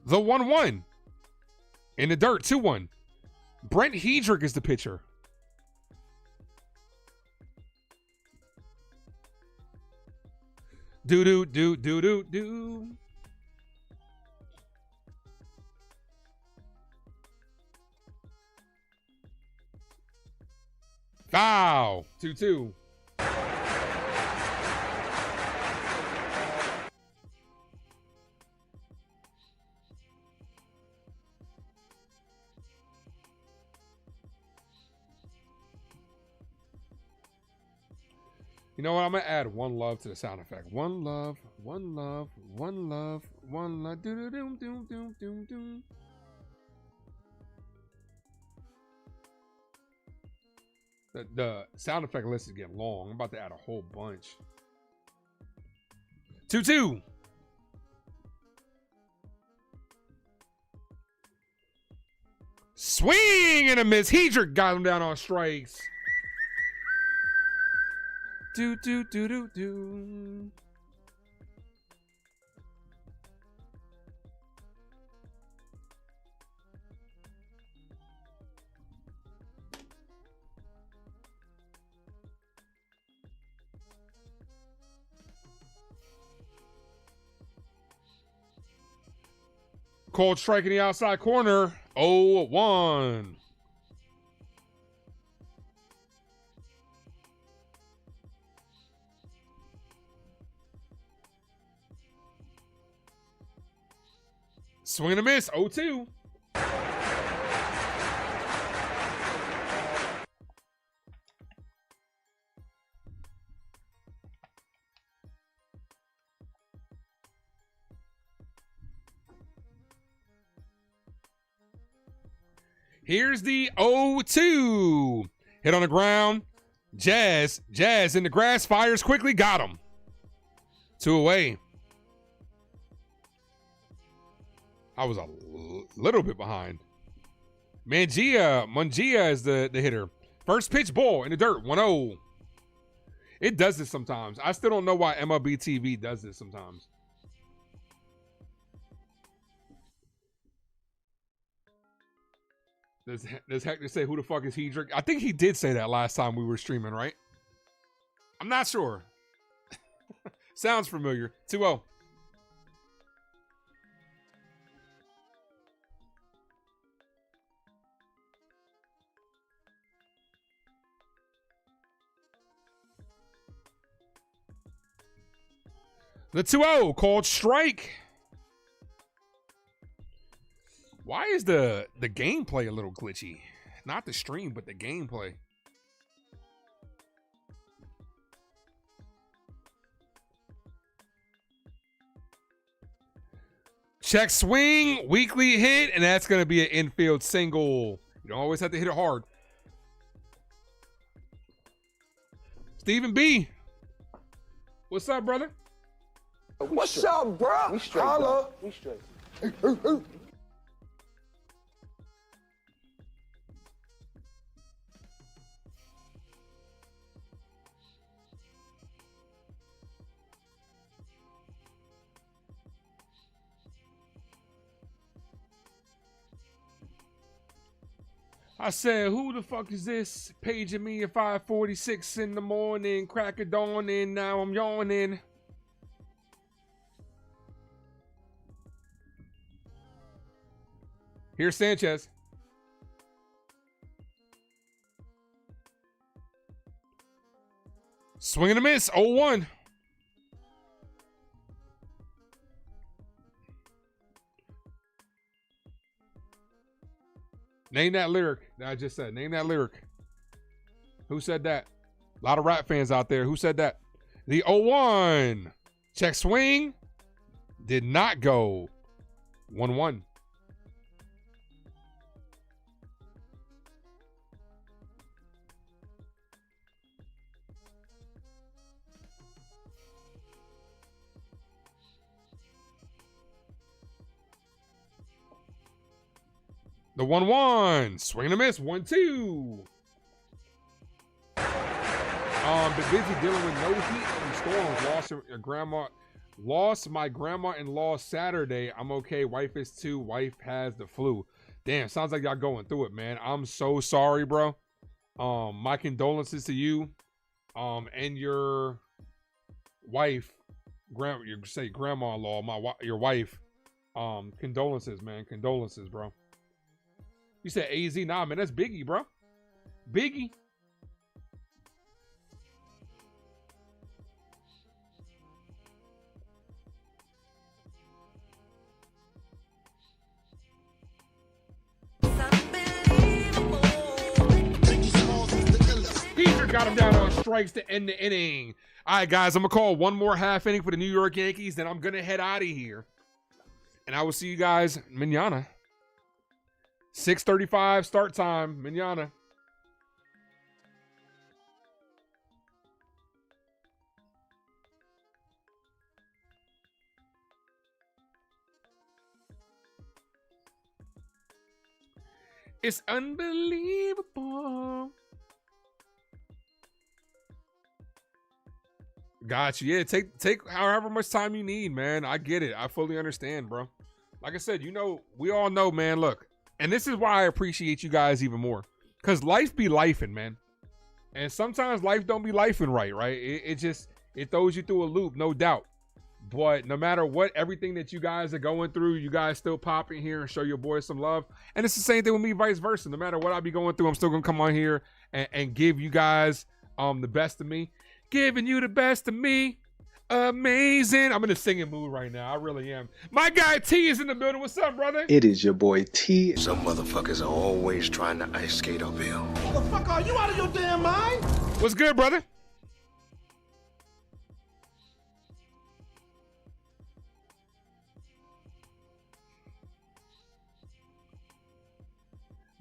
The 1-1 in the dirt, 2-1. Brent Hedrick is the pitcher. Do. Foul. 2-2. You know what? I'm going to add one love to the sound effect. One love, one love, one love, one love. Do-do-do-do-do-do-do. The sound effect list is getting long. I'm about to add a whole bunch. 2-2. Swing and a miss. Hedrick got him down on strikes. Do. Called strike in the outside corner. 0-1. Swing and a miss. 0-2. Here's the 0-2. Hit on the ground. Jazz in the grass, fires quickly, got him. 2 away. I was a little bit behind. Mungia is the hitter. First pitch, ball in the dirt, 1-0. It does this sometimes. I still don't know why MLB TV does this sometimes. Does Hector say, who the fuck is Hedrick? I think he did say that last time we were streaming, right? I'm not sure. Sounds familiar. 2-0. The 2-0 called strike. Why is the gameplay a little glitchy? Not the stream, but the gameplay. Check swing, weakly hit, and that's going to be an infield single. You don't always have to hit it hard. Stephen B. What's up, brother? What's up, bro? We straight. Hello. We straight. I said, who the fuck is this paging me at 5:46 in the morning, crack of dawn, and now I'm yawning. Here's Sanchez. Swing and a miss, 0-1. Name that lyric that I just said. Name that lyric. Who said that? A lot of rap fans out there. Who said that? The 0-1. Check swing. Did not go. 1-1. The 1-1. Swing and a miss. 1-2. Been busy dealing with no heat and storms. Lost my grandma-in-law Saturday. I'm okay. Wife is too. Wife has the flu. Damn, sounds like y'all going through it, man. I'm so sorry, bro. My condolences to you, and your wife, grandma-in-law, your wife. Condolences, man. Condolences, bro. You said AZ? Nah, man, that's Biggie, bro. Biggie. Peter got him down on strikes to end the inning. All right, guys, I'm going to call one more half inning for the New York Yankees, then I'm going to head out of here. And I will see you guys mañana. 6:35 start time, mañana. It's unbelievable. Got you. Yeah, take however much time you need, man. I get it. I fully understand, bro. Like I said, you know, we all know, man. Look, and this is why I appreciate you guys even more. Because life be lifing, man. And sometimes life don't be lifing right? It throws you through a loop, no doubt. But no matter what, everything that you guys are going through, you guys still pop in here and show your boys some love. And it's the same thing with me, vice versa. No matter what I be going through, I'm still going to come on here and give you guys the best of me. Giving you the best of me. Amazing. I'm in a singing mood right now. I really am. My guy T is in the building. What's up, brother? It is your boy T. Some motherfuckers are always trying to ice skate uphill. The fuck are you out of your damn mind? What's good, brother?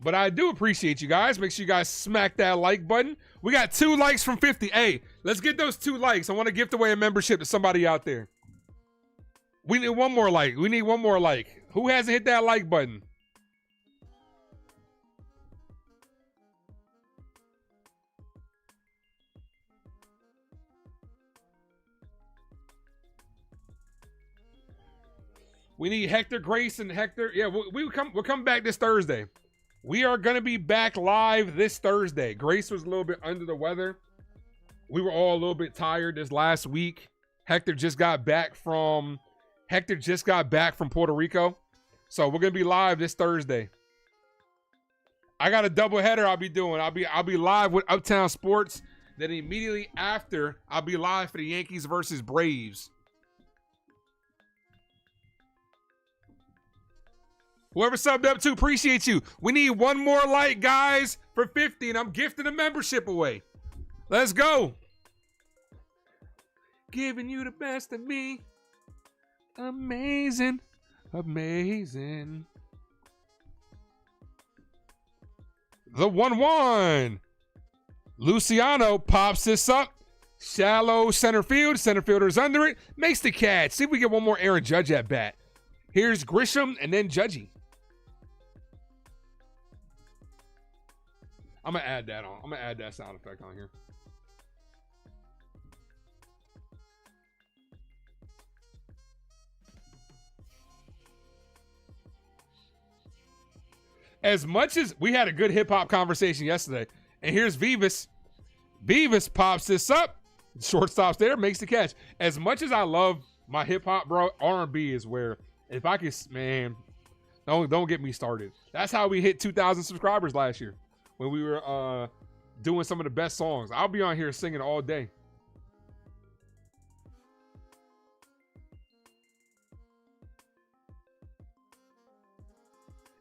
But I do appreciate you guys. Make sure you guys smack that like button. We got 2 likes from 50. Hey, let's get those 2 likes. I want to gift away a membership to somebody out there. We need one more like. We need one more like. Who hasn't hit that like button? We need Hector, Grace, and Hector. Yeah, we'll come back this Thursday. We are going to be back live this Thursday. Grace was a little bit under the weather. We were all a little bit tired this last week. Hector just got back from Puerto Rico. So we're going to be live this Thursday. I got a double header I'll be doing. I'll be live with Uptown Sports. Then immediately after, I'll be live for the Yankees versus Braves. Whoever subbed up to, appreciate you. We need one more like, guys, for 50, and I'm gifting a membership away. Let's go. Giving you the best of me. Amazing. Amazing. The 1-1. Luciano pops this up. Shallow center field. Center fielder's under it. Makes the catch. See if we get one more Aaron Judge at bat. Here's Grisham and then Judgy. I'm going to add that on. I'm going to add that sound effect on here. As much as we had a good hip hop conversation yesterday, and here's Beavis. Beavis pops this up. Shortstop's there, makes the catch. As much as I love my hip hop, bro, R&B is where, if I could, man, don't get me started. That's how we hit 2,000 subscribers last year when we were doing some of the best songs. I'll be on here singing all day.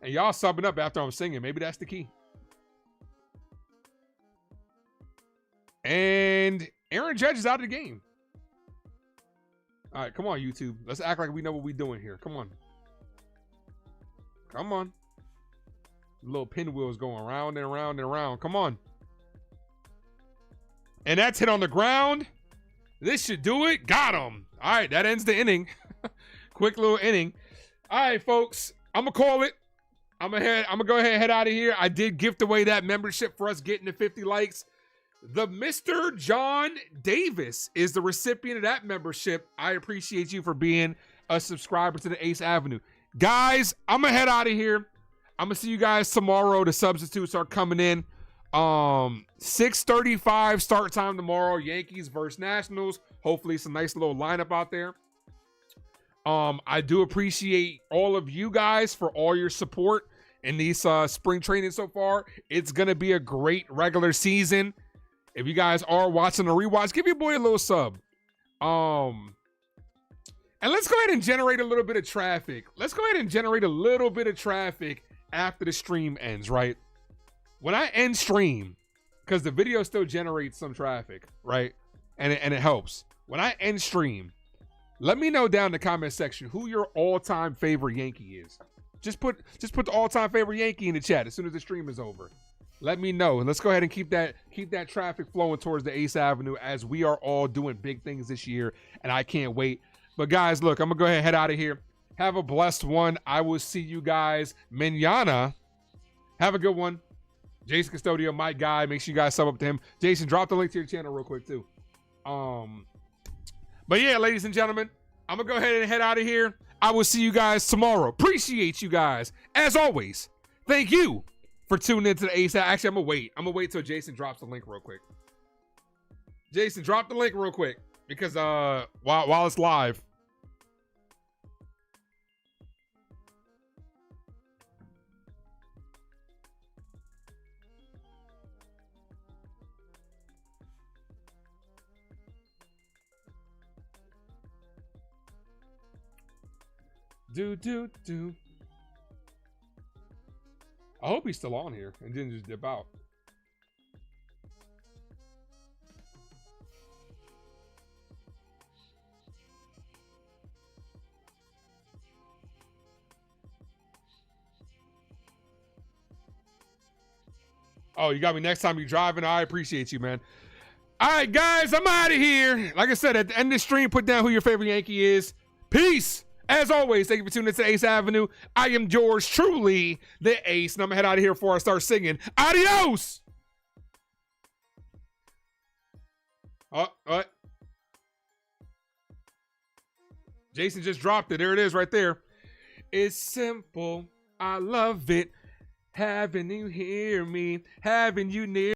And y'all subbing up after I'm singing. Maybe that's the key. And Aaron Judge is out of the game. All right, come on, YouTube. Let's act like we know what we're doing here. Come on. Come on. Little pinwheels going round and round and round. Come on. And that's hit on the ground. This should do it. Got him. All right, that ends the inning. Quick little inning. All right, folks. I'm going to call it. I'm going to go ahead and head out of here. I did gift away that membership for us getting to 50 likes. The Mr. John Davis is the recipient of that membership. I appreciate you for being a subscriber to the Ace Avenue. Guys, I'm going to head out of here. I'm going to see you guys tomorrow. The substitutes are coming in. 6:35 start time tomorrow. Yankees versus Nationals. Hopefully it's a nice little lineup out there. I do appreciate all of you guys for all your support in these spring training so far. It's going to be a great regular season. If you guys are watching the rewatch, give your boy a little sub. And let's go ahead and generate a little bit of traffic. Let's go ahead and generate a little bit of traffic after the stream ends, right? When I end stream, because the video still generates some traffic, right? And it helps. When I end stream, let me know down in the comment section who your all-time favorite Yankee is. Just put the all-time favorite Yankee in the chat as soon as the stream is over. Let me know, and let's go ahead and keep that traffic flowing towards the Ace Avenue as we are all doing big things this year, and I can't wait. But guys, look, I'm gonna go ahead and head out of here. Have a blessed one. I will see you guys mañana. Have a good one. Jason Custodio, my guy. Make sure you guys sub up to him. Jason, drop the link to your channel real quick too. But yeah, ladies and gentlemen, I'm gonna go ahead and head out of here. I will see you guys tomorrow. Appreciate you guys as always. Thank you for tuning into the Ace. Actually, I'm gonna wait till Jason drops the link real quick. Jason, drop the link real quick because while it's live. Do. I hope he's still on here and didn't just dip out. Oh, you got me next time you're driving. I appreciate you, man. All right, guys, I'm out of here. Like I said, at the end of the stream, put down who your favorite Yankee is. Peace. As always, thank you for tuning into Ace Avenue. I am yours truly, the Ace, and I'm going to head out of here before I start singing. Adios! What? Jason just dropped it. There it is right there. It's simple. I love it. Having you hear me. Having you near.